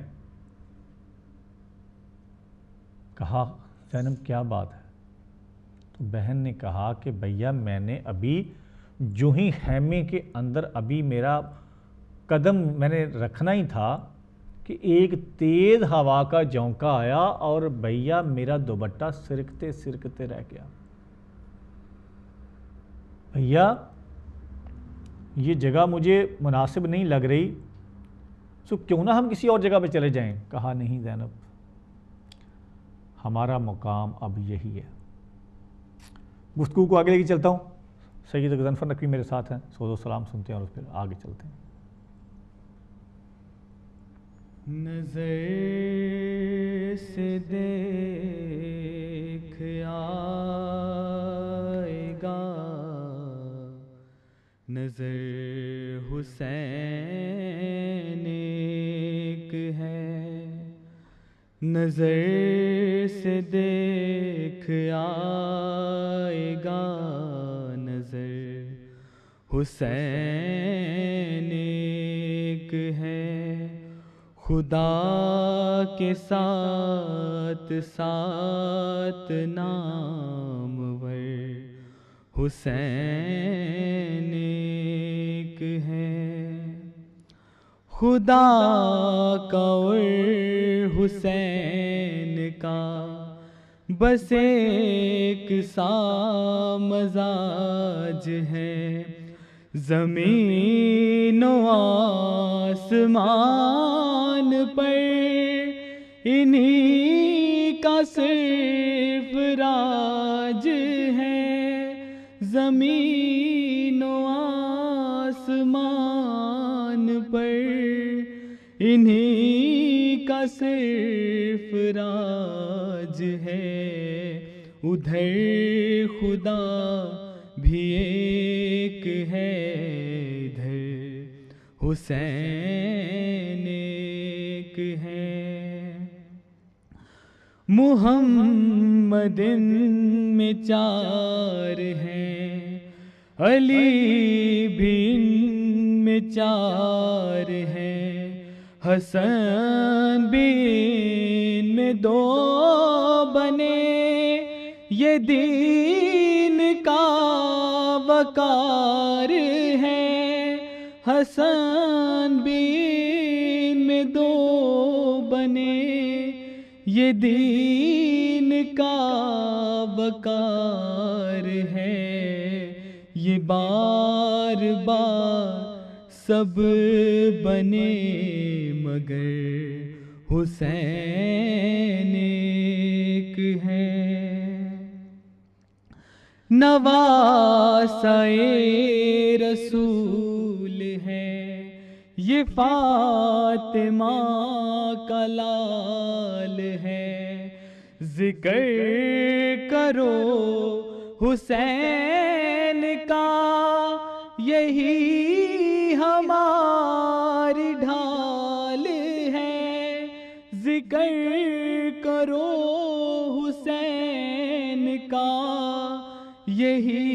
کہا زینب کیا بات ہے؟ تو بہن نے کہا کہ بھیا میں نے ابھی جو ہی خیمے کے اندر ابھی میرا قدم میں نے رکھنا ہی تھا کہ ایک تیز ہوا کا جھونکا آیا اور بھیا میرا دوپٹہ سرکتے سرکتے رہ گیا۔ بھیا یہ جگہ مجھے مناسب نہیں لگ رہی، سو کیوں نہ ہم کسی اور جگہ پہ چلے جائیں؟ کہا نہیں زینب، ہمارا مقام اب یہی ہے۔ گفتگو کو آگے لے کے چلتا ہوں، سید غضنفر نقوی میرے ساتھ ہیں، سود و سلام سنتے ہیں اور پھر آگے چلتے ہیں۔ نظر سے دیکھ آئے گا، نظر حسین ایک ہے، نظر سے دیکھ آئے گا، نظر حسین ایک ہے، خدا کے ساتھ ساتھ نامور حسین ایک ہے، خدا کا اور حسین کا بس ایک سا مزاج ہے، زمین و آسمان پر انہی کا صرف راج ہے، زمین و آسمان پر انہی کا صرف راج ہے، ادھر خدا بھی ایک ہے، ادھر حسین ایک ہے۔ محمد میں 4 ہیں، علی بھی ان میں 4 ہیں، حسن بھی ان میں 2 بنے، یہ دین کا وقار ہے، حسن بھی ان میں 2 بنے، یہ دین کا وقار ہے، یہ بار بار سب بنے مگر حسین ایک ہے۔ نواسۂ رسول ہے یہ فاطمہ کا لال ہے، ذکر کرو حسین کا یہی ہماری ڈھال ہے، ذکر کرو حسین کا یہی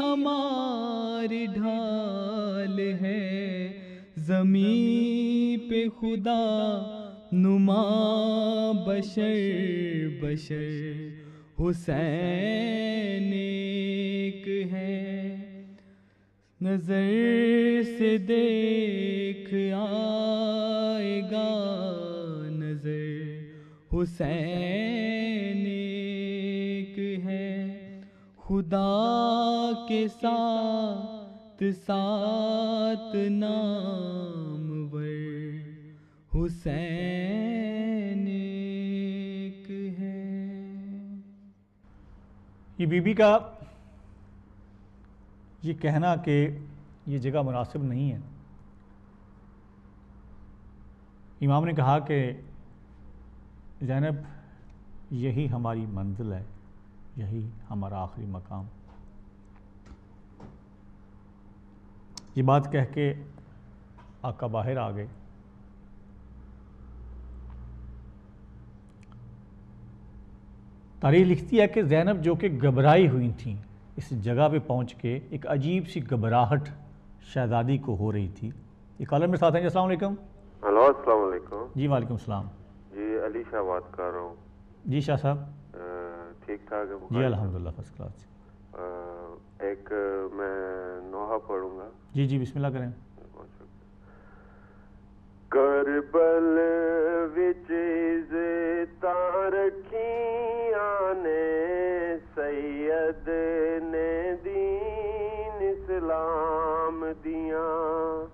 ہماری ڈھال ہے، زمین پہ خدا نما بشر بشر حسین ایک ہے، نظر سے دیکھ آئے گا نظر حسین ایک ہے، خدا کے ساتھ ساتھ نامور حسین ایک ہے۔ یہ بی بی کا یہ کہنا کہ یہ جگہ مناسب نہیں ہے، امام نے کہا کہ زینب یہی ہماری منزل ہے، یہی ہمارا آخری مقام، یہ بات کہہ کے آقا باہر آ گئے۔ تاریخ لکھتی ہے کہ زینب جو کہ گھبرائی ہوئی تھیں، اس جگہ پہ پہنچ کے ایک عجیب سی گھبراہٹ شہزادی کو ہو رہی تھی۔ یہ کالر میرے ساتھ ہیں جی، السلام علیکم۔ ہلو، السلام علیکم جی وعلیکم السلام۔ جی علی شاہ بات کر رہا ہوں۔ جی شاہ صاحب۔ ٹھیک ٹھاک ہے؟ جی الحمدللہ فرسٹ کلاس۔ ایک میں نوحہ پڑھوں گا۔ جی جی بسم اللہ کریں۔ کربل وچ عزتاں رکھیاں نے سید نے دین اسلام دیاں،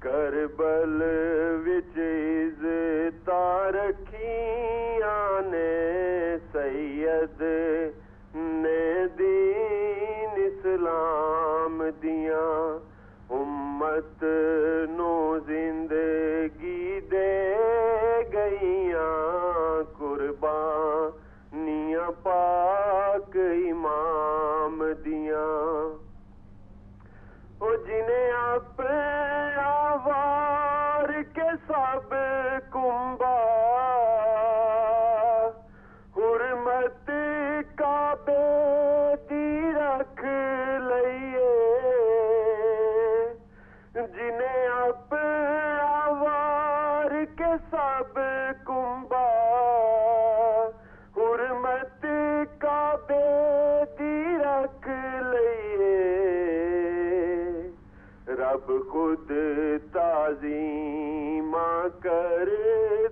کربل وچ عزتاں رکھیاں نے سید نے دین اسلام دیاں، امت نو زندگی دے گئیاں قربانیاں پاک امام دیاں، او جنہیں اپنے آوار کے سب کنبا حرمت کعبے دی رکھ لئیے، جنہیں اپنے کر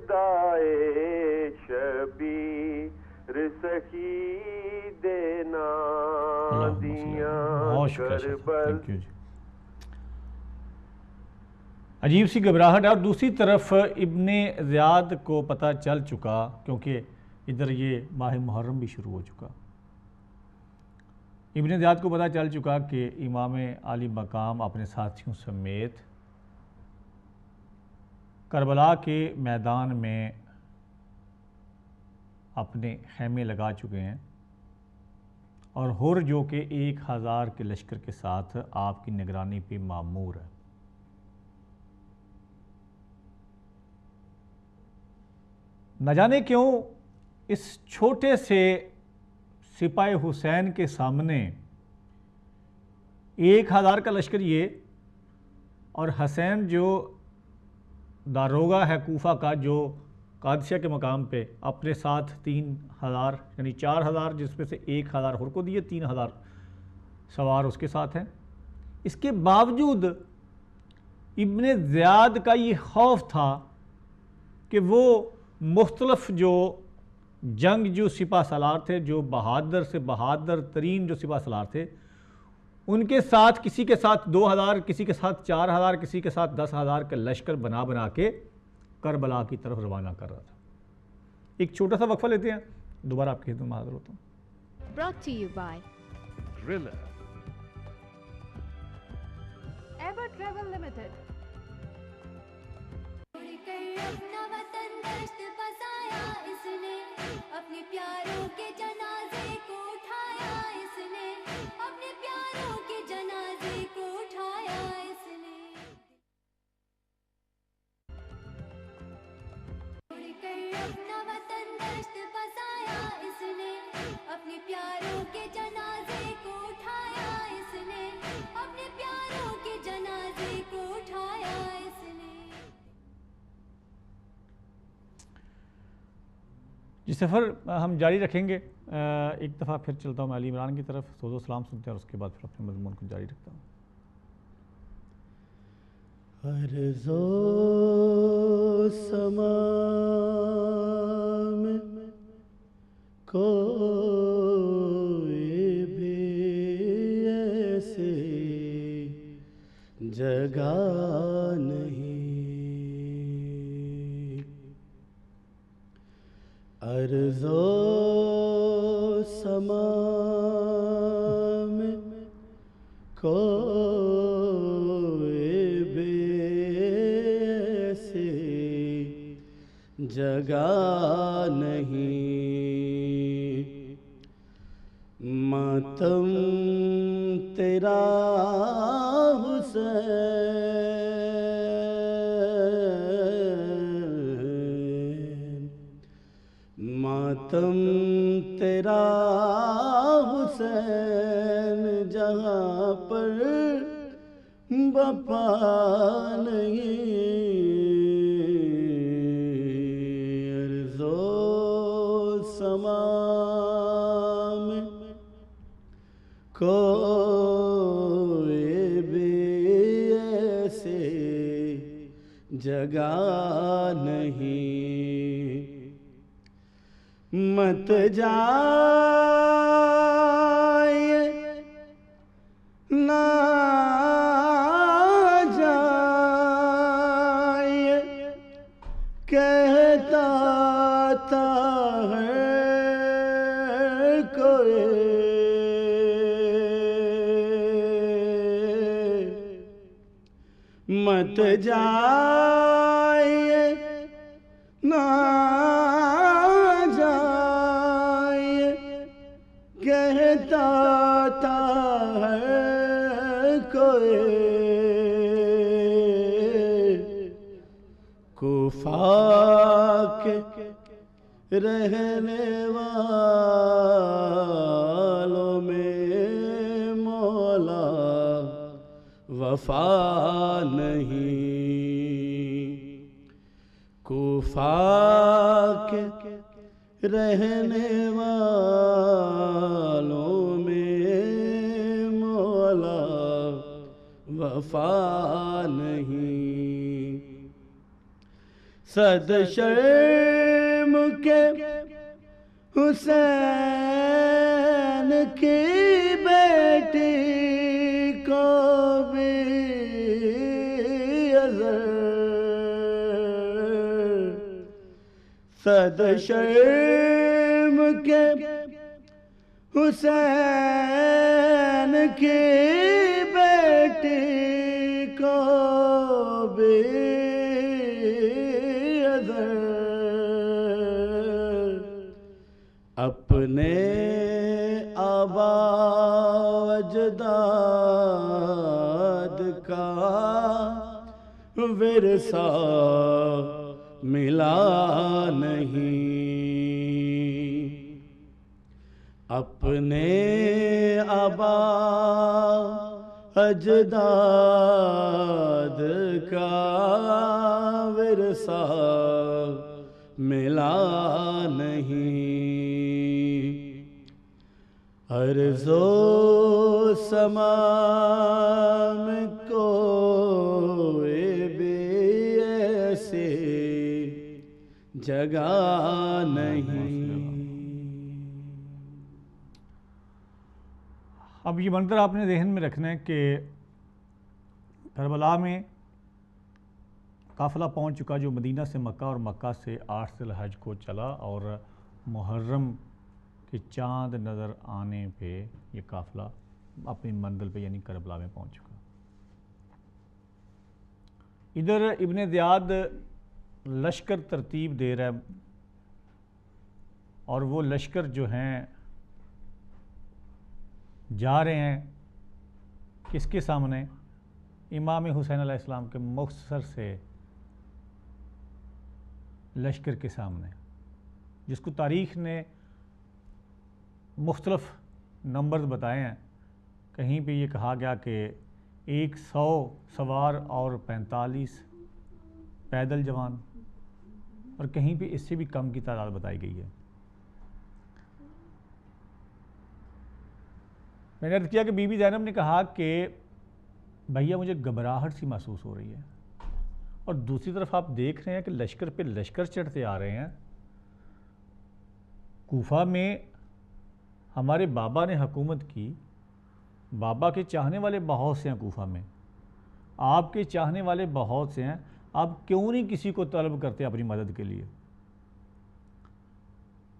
دائے شبیر سخی دینا دیاں کربل. عجیب سی گھبراہٹ ہے. اور دوسری طرف ابن زیاد کو پتہ چل چکا، کیونکہ ادھر یہ ماہ محرم بھی شروع ہو چکا، ابن زیاد کو پتہ چل چکا کہ امام عالی مقام اپنے ساتھیوں سمیت کربلا کے میدان میں اپنے خیمے لگا چکے ہیں، اور ہر جو کہ 1000 کے لشکر کے ساتھ آپ کی نگرانی پہ مامور ہے. نہ جانے کیوں اس چھوٹے سے سپاہ حسین کے سامنے 1000 کا لشکر یہ، اور حسین جو داروغہ ہے کوفہ کا، جو قادسیہ کے مقام پہ اپنے ساتھ 3000 یعنی 4000 جس میں سے 1000 ہر کو دیے، 3000 سوار اس کے ساتھ ہیں. اس کے باوجود ابن زیاد کا یہ خوف تھا کہ وہ مختلف جو جنگجو سپہ سالار تھے، جو بہادر سے بہادر ترین جو سپہ سالار تھے، ان کے ساتھ کسی کے ساتھ 2000، کسی کے ساتھ 4000، کسی کے ساتھ 10,000 کا لشکر بنا کے کربلا کی طرف روانہ کر رہا تھا. ایک چھوٹا سا وقفہ لیتے ہیں، دوبارہ آپ کی خدمت میں حاضر ہوتا ہوں. Brought to you by Driller. Ever Travel Limited. اڑ کر اپنا وطن دشت بسایا اس نے، اپنے پیاروں کے جنازے کو اٹھایا اس نے، اپنے پیاروں کے جنازے کو اٹھایا اس نے. اڑ کر اپنا وطن دشت بسایا اس نے، اپنے پیاروں کے جنازے کو اٹھایا اس نے، اپنے پیاروں کے جنازے کو اٹھایا اس نے. یہ سفر ہم جاری رکھیں گے. ایک دفعہ پھر چلتا ہوں میں علی عمران کی طرف، سوز و سلام سنتے ہیں اور اس کے بعد پھر اپنے مضمون کو جاری رکھتا ہوں. عرض و سما میں کوئی بھی ایسی جگہ نہیں، عرض و سما میں کوئی بھی ایسی جگہ نہیں، ماتم تیرا حسین، ماتم تیرا حسین، جہاں پر وفا نہیں، عرض و سما میں کوئی بھی ایسی جگہ نہیں، مت جائے نہ جائے کہتا تھا ہے کوئی، مت جائے نہ جائے کہتا تھا ہے کوئی، کوفہ کے رہنے والوں میں مولا وفا نہیں، کوفہ کے رہنے والوں میں مولا وفا نہیں، صد شرم کے حسین کی بیٹی کو بھی اظہر، صد شرم کے حسین کی بیٹی کو بھی اظہر، اپنے آبا اجداد کا ورثہ ملا نہیں، اپنے آبا اجداد کا ورثہ ملا نہیں، ارض و سما میں کوئی بھی ایسی جگہ نہیں۔ اب یہ منظر آپ نے ذہن میں رکھنا ہے کہ کربلا میں قافلہ پہنچ چکا جو مدینہ سے مکہ اور مکہ سے 8 ذی الحج کو چلا، اور محرم کے چاند نظر آنے پہ یہ قافلہ اپنی منزل پہ یعنی کربلا میں پہنچ چکا۔ ادھر ابن زیاد لشکر ترتیب دے رہا ہے، اور وہ لشکر جو ہیں جا رہے ہیں کس کے سامنے؟ امام حسین علیہ السلام کے مختصر سے لشکر کے سامنے، جس کو تاریخ نے مختلف نمبرز بتائے ہیں۔ کہیں پہ یہ کہا گیا کہ 100 سوار اور 45 پیدل جوان، اور کہیں پہ اس سے بھی کم کی تعداد بتائی گئی ہے۔ میں نے عرض کیا کہ بی بی زینب نے کہا کہ بھیا مجھے گھبراہٹ سی محسوس ہو رہی ہے، اور دوسری طرف آپ دیکھ رہے ہیں کہ لشکر پہ لشکر چڑھتے آ رہے ہیں۔ کوفہ میں ہمارے بابا نے حکومت کی، بابا کے چاہنے والے بہت سے ہیں کوفہ میں، آپ کے چاہنے والے بہت سے ہیں، آپ کیوں نہیں کسی کو طلب کرتے اپنی مدد کے لیے؟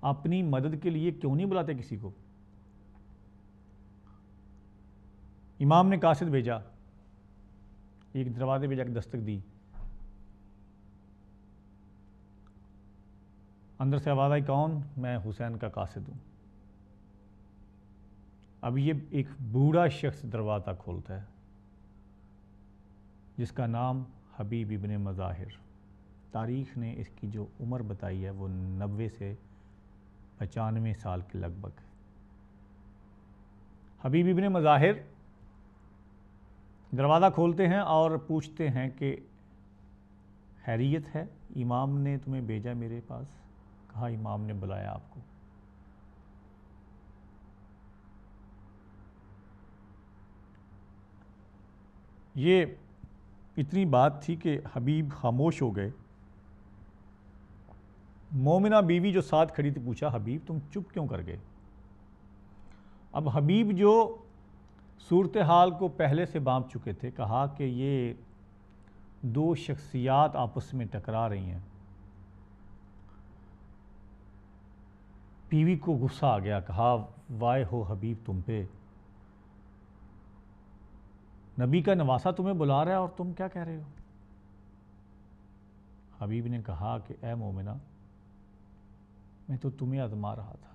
اپنی مدد کے لیے کیوں نہیں بلاتے کسی کو؟ امام نے قاصد بھیجا، ایک دروازے پہ جا کے دستک دی، اندر سے آواز آئی کون؟ میں حسین کا قاصد ہوں۔ اب یہ ایک بوڑھا شخص دروازہ کھولتا ہے جس کا نام حبیب ابن مظاہر۔ تاریخ نے اس کی جو عمر بتائی ہے وہ 90 سے 95 سال کے لگ بھگ۔ حبیب ابن مظاہر دروازہ کھولتے ہیں اور پوچھتے ہیں کہ خیریت ہے؟ امام نے تمہیں بھیجا میرے پاس؟ کہا امام نے بلایا آپ کو۔ یہ اتنی بات تھی کہ حبیب خاموش ہو گئے۔ مومنہ بیوی جو ساتھ کھڑی تھی پوچھا حبیب تم چپ کیوں کر گئے؟ اب حبیب جو صورتحال کو پہلے سے بانپ چکے تھے، کہا کہ یہ دو شخصیات آپس میں ٹکرا رہی ہیں۔ بیوی کو غصہ آ گیا، کہا وائے ہو حبیب تم پہ، نبی کا نواسہ تمہیں بلا رہا ہے اور تم کیا کہہ رہے ہو؟ حبیب نے کہا کہ اے مومنہ میں تو تمہیں آزما رہا تھا،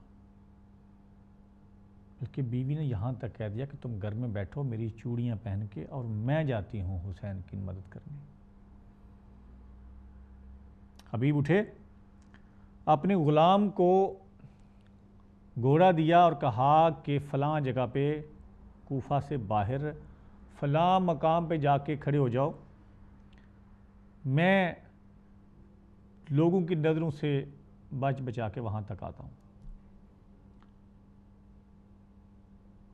بلکہ بیوی نے یہاں تک کہہ دیا کہ تم گھر میں بیٹھو میری چوڑیاں پہن کے اور میں جاتی ہوں حسین کی مدد کرنے۔ حبیب اٹھے، اپنے غلام کو گھوڑا دیا اور کہا کہ فلاں جگہ پہ کوفہ سے باہر فلاں مقام پہ جا کے کھڑے ہو جاؤ، میں لوگوں کی نظروں سے بچ بچا کے وہاں تک آتا ہوں۔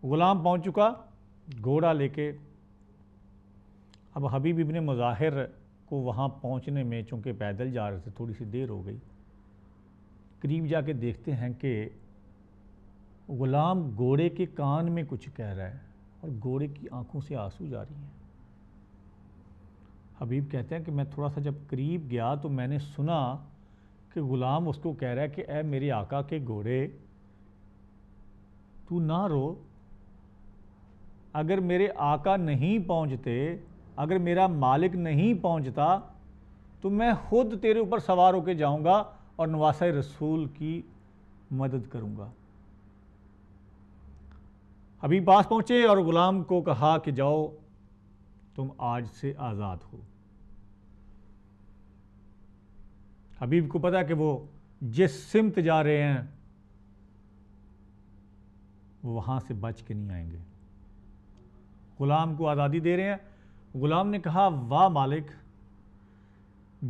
غلام پہنچ چکا گھوڑا لے کے۔ اب حبیب ابن مظاہر کو وہاں پہنچنے میں چونکہ پیدل جا رہے تھے تھوڑی سی دیر ہو گئی. قریب جا کے دیکھتے ہیں کہ غلام گھوڑے کے کان میں کچھ کہہ رہا ہے اور گھوڑے کی آنکھوں سے آنسو جاری ہیں. حبیب کہتے ہیں کہ میں تھوڑا سا جب قریب گیا تو میں نے سنا کہ غلام اس کو کہہ رہا ہے کہ اے میرے آقا کے گھوڑے تو نہ رو، اگر میرے آقا نہیں پہنچتے، اگر میرا مالک نہیں پہنچتا تو میں خود تیرے اوپر سوار ہو کے جاؤں گا اور نواسہ رسول کی مدد کروں گا. حبیب پاس پہنچے اور غلام کو کہا کہ جاؤ تم آج سے آزاد ہو. حبیب کو پتا کہ وہ جس سمت جا رہے ہیں وہاں سے بچ کے نہیں آئیں گے. غلام کو آزادی دے رہے ہیں. غلام نے کہا واہ مالک،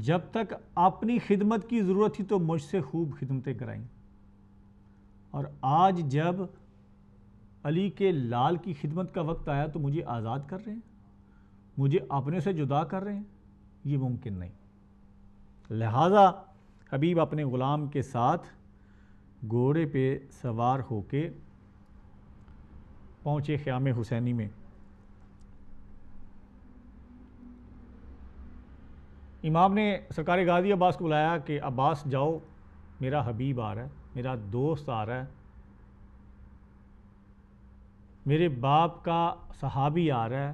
جب تک اپنی خدمت کی ضرورت تھی تو مجھ سے خوب خدمتیں کرائیں، اور آج جب علی کے لال کی خدمت کا وقت آیا تو مجھے آزاد کر رہے ہیں، مجھے اپنے سے جدا کر رہے ہیں، یہ ممکن نہیں. لہٰذا حبیب اپنے غلام کے ساتھ گھوڑے پہ سوار ہو کے پہنچے خیام حسینی میں. امام نے سرکار غازی عباس کو بلایا کہ عباس جاؤ، میرا حبیب آ رہا ہے، میرا دوست آ رہا ہے، میرے باپ کا صحابی آ رہا ہے،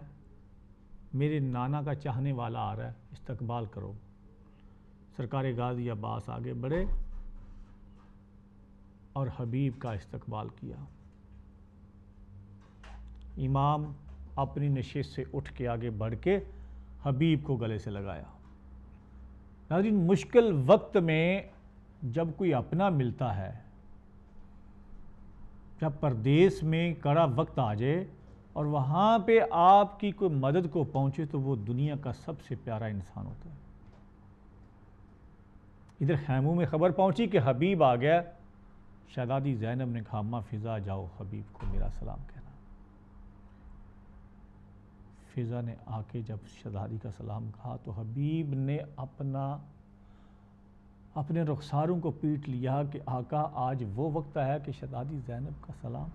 میرے نانا کا چاہنے والا آ رہا ہے، استقبال کرو. سرکار غازی عباس آگے بڑھے اور حبیب کا استقبال کیا. امام اپنی نشست سے اٹھ کے آگے بڑھ کے حبیب کو گلے سے لگایا. ناظرین، مشکل وقت میں جب کوئی اپنا ملتا ہے، جب پردیس میں کڑا وقت آ جائے اور وہاں پہ آپ کی کوئی مدد کو پہنچے تو وہ دنیا کا سب سے پیارا انسان ہوتا ہے. ادھر خیموں میں خبر پہنچی کہ حبیب آ گیا. شہزادی زینب نے کہا اماں فضا جاؤ حبیب کو میرا سلام کہنا. فضا نے آ کے جب شہزادی کا سلام کہا تو حبیب نے اپنے رخساروں کو پیٹ لیا کہ آقا آج وہ وقت آیا کہ شہزادی زینب کا سلام.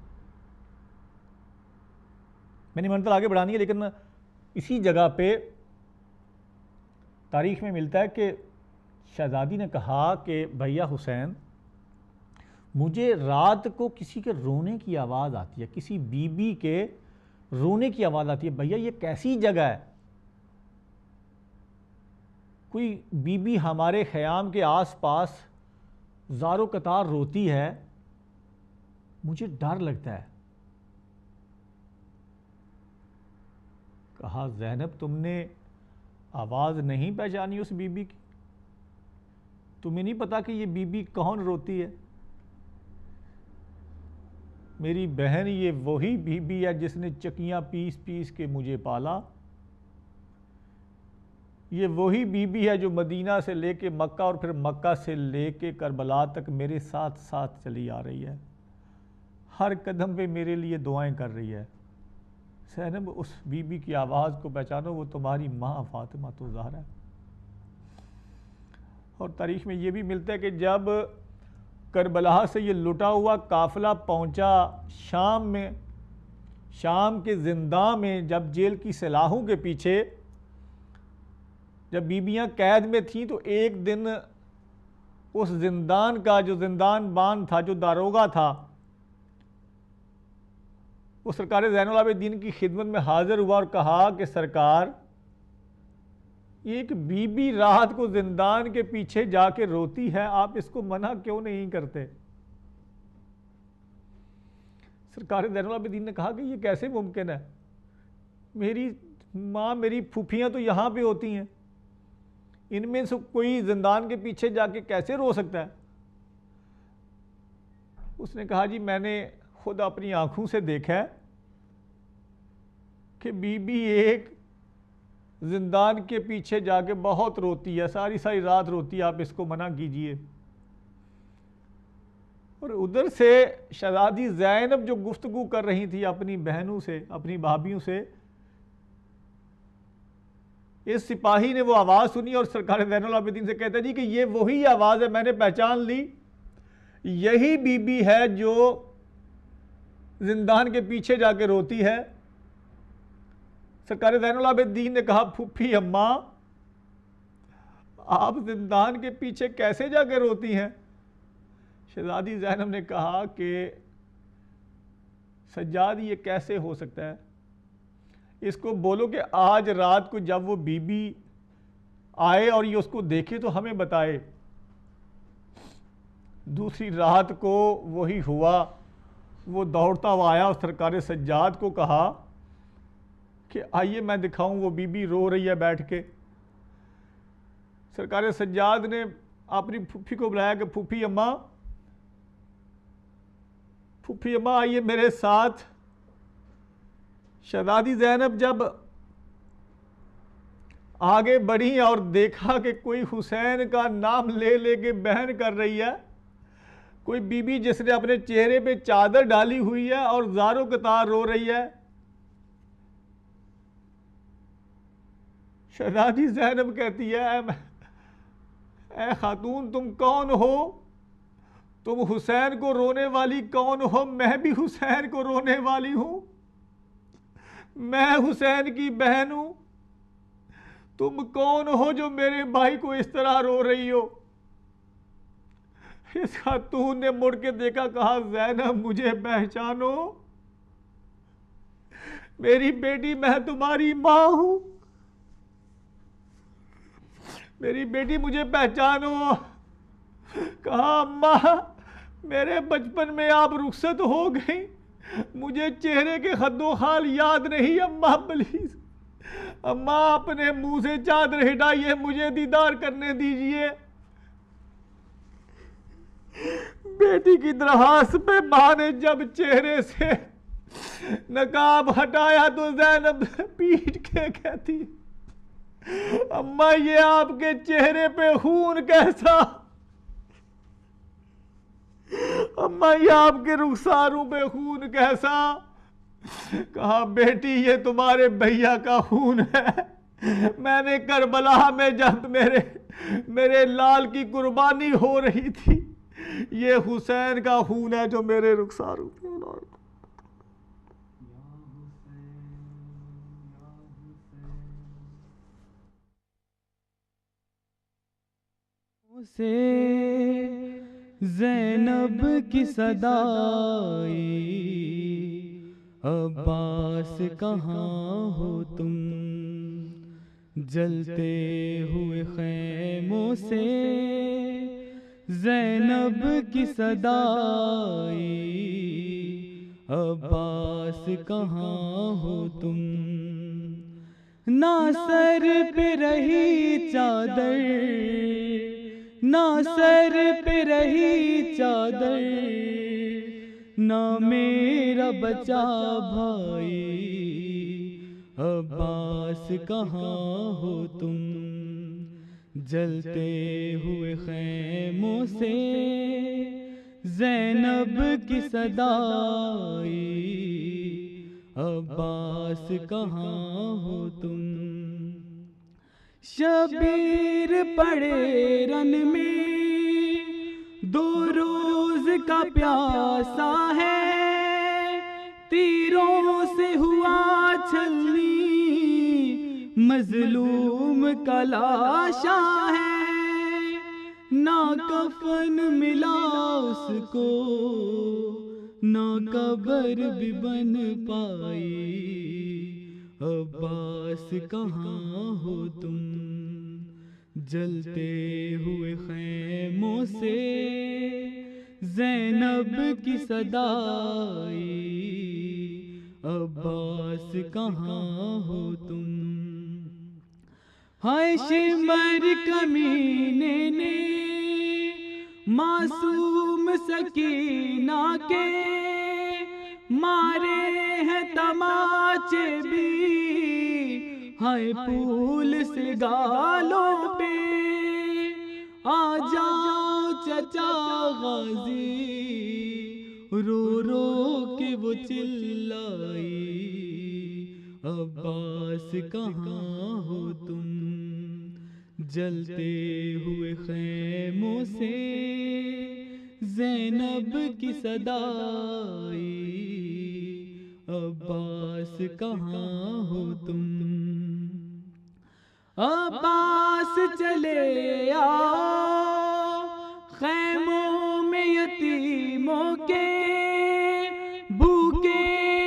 میں نے منتظر آگے بڑھانی ہے، لیکن اسی جگہ پہ تاریخ میں ملتا ہے کہ شہزادی نے کہا کہ بھیا حسین، مجھے رات کو کسی کے رونے کی آواز آتی ہے، کسی بی بی کے رونے کی آواز آتی ہے. بھیا یہ کیسی جگہ ہے؟ کوئی بی بی ہمارے خیام کے آس پاس زار و قطار روتی ہے، مجھے ڈر لگتا ہے. کہا زینب تم نے آواز نہیں پہچانی اس بی بی کی؟ تمہیں نہیں پتا کہ یہ بی بی کون روتی ہے؟ میری بہن، یہ وہی بی بی ہے جس نے چکیاں پیس پیس کے مجھے پالا. یہ وہی بی بی ہے جو مدینہ سے لے کے مکہ اور پھر مکہ سے لے کے کربلا تک میرے ساتھ ساتھ چلی آ رہی ہے، ہر قدم پہ میرے لیے دعائیں کر رہی ہے. زینب اس بی بی کی آواز کو پہچانو، وہ تمہاری ماں فاطمہ تو زہرا ہے. اور تاریخ میں یہ بھی ملتا ہے کہ جب کربلا سے یہ لٹا ہوا قافلہ پہنچا شام میں، شام کے زنداں میں، جب جیل کی سلاخوں کے پیچھے جب بیبیاں قید میں تھیں تو ایک دن اس زندان کا جو زندان بان تھا، جو داروغہ تھا، وہ سرکار زین العابدین کی خدمت میں حاضر ہوا اور کہا کہ سرکار، ایک بی بی رات کو زندان کے پیچھے جا کے روتی ہے، آپ اس کو منع کیوں نہیں کرتے؟ سرکار زین العابدین نے کہا کہ یہ کیسے ممکن ہے؟ میری ماں، میری پھوپھیاں تو یہاں پہ ہوتی ہیں، ان میں سے کوئی زندان کے پیچھے جا کے کیسے رو سکتا ہے؟ اس نے کہا جی میں نے خود اپنی آنکھوں سے دیکھا ہے کہ بی بی ایک زندان کے پیچھے جا کے بہت روتی ہے، ساری ساری رات روتی ہے، آپ اس کو منع کیجئے. اور ادھر سے شہزادی زینب جو گفتگو کر رہی تھی اپنی بہنوں سے، اپنی بھابھیوں سے، اس سپاہی نے وہ آواز سنی اور سرکار زین العابدین سے کہتا ہے جی کہ یہ وہی آواز ہے، میں نے پہچان لی، یہی بی بی ہے جو زندان کے پیچھے جا کے روتی ہے۔ سرکار زین العابدین نے کہا پھوپھی اماں آپ زندان کے پیچھے کیسے جا کے روتی ہیں؟ شہزادی زینب نے کہا کہ سجاد یہ کیسے ہو سکتا ہے، اس کو بولو کہ آج رات کو جب وہ بی بی آئے اور یہ اس کو دیکھے تو ہمیں بتائے۔ دوسری رات کو وہی ہوا، وہ دوڑتا ہوا آیا اور سرکار سجاد کو کہا کہ آئیے میں دکھاؤں وہ بی بی رو رہی ہے بیٹھ کے۔ سرکار سجاد نے اپنی پھوپھی کو بلایا کہ پھوپھی اماں آئیے میرے ساتھ۔ شہزادی زینب جب آگے بڑھی اور دیکھا کہ کوئی حسین کا نام لے لے کے بہن کر رہی ہے، کوئی بی بی جس نے اپنے چہرے پہ چادر ڈالی ہوئی ہے اور زاروں قطار رو رہی ہے، شہزادی زینب کہتی ہے اے خاتون تم کون ہو؟ تم حسین کو رونے والی کون ہو؟ میں بھی حسین کو رونے والی ہوں، میں حسین کی بہن ہوں، تم کون ہو جو میرے بھائی کو اس طرح رو رہی ہو؟ اس خاتون نے مڑ کے دیکھا، کہا زینب مجھے پہچانو، میری بیٹی میں تمہاری ماں ہوں، میری بیٹی مجھے پہچانو۔ کہا اماں میرے بچپن میں آپ رخصت ہو گئی، مجھے چہرے کے خد و خال یاد نہیں، اماں پلیز اماں اپنے منہ سے چادر ہٹائیے، مجھے دیدار کرنے دیجئے۔ بیٹی کی درخواست پہ ماں نے جب چہرے سے نقاب ہٹایا تو زینب پیٹ کے کہتی اماں یہ آپ کے چہرے پہ خون کیسا، اماں یہ آپ کے رخساروں پہ خون کیسا؟ کہا بیٹی یہ تمہارے بھیا کا خون ہے، میں نے کربلا میں جب میرے لال کی قربانی ہو رہی تھی، یہ حسین کا خون ہے جو میرے رخساروں پہ سے زینب کی صدائی عباس کہاں ہو تم، جلتے ہوئے خیموں سے زینب کی صدائی عباس کہاں ہو تم، نہ سر پہ رہی چادر، نہ سر پہ رہی چادر، نہ میرا بچا بھائی، عباس کہاں ہو تم، جلتے ہوئے خیموں سے زینب کی صدائی عباس کہاں ہو تم، شبیر پڑے رن میں 2 روز کا پیاسا ہے، تیروں سے ہوا چھلنی مظلوم کا لاشا ہے، نہ کفن ملا اس کو نہ قبر بھی بن پائی، عباس کہاں ہو تم، جلتے ہوئے خیموں سے زینب کی صدائی عباس کہاں ہو تم، ہائے شمر کمینے نے معصوم سکینہ کے مارے ہیں تماچے بھی، ہائے پھول سے گالوں پہ آ جاؤ چچا غازی، رو رو کے وہ چلائی، عباس کہاں ہو تم، جلتے ہوئے خیموں سے زینب کی صدا آئی، عباس کہاں ہو تم؟ عباس چلے آؤ خیموں میں یتیموں کے، بھوکے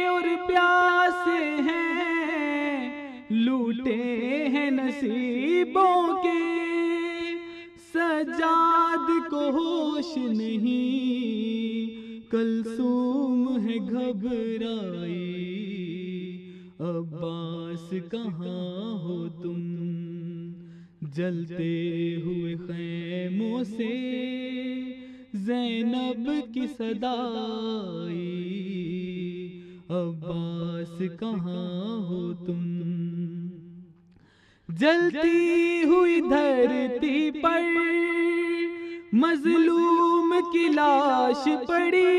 اور پیاسے ہیں، لوٹے ہیں نصیبوں کے، سجاد کو ہوش نہیں، کلثوم ہے گھبرائی، عباس کہاں ہو تم؟ جلتے ہوئے خیموں سے زینب کی صدا آئی، عباس کہاں ہو تم؟ جلتی ہوئی دھرتی پر مظلوم کی لاش پڑی،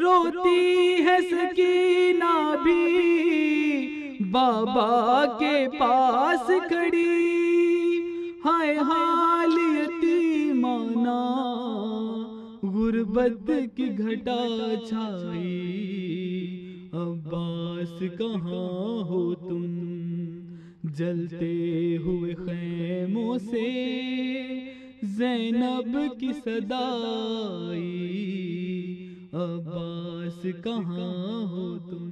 روتی ہے سکینہ بھی بابا کے پاس کھڑی، ہائے حال یتیمانہ غربت کی گھٹا چھائی، عباس کہاں ہو تم؟ جلتے ہوئے خیموں سے زینب کی صدا آئی، عباس کہاں ہو تم؟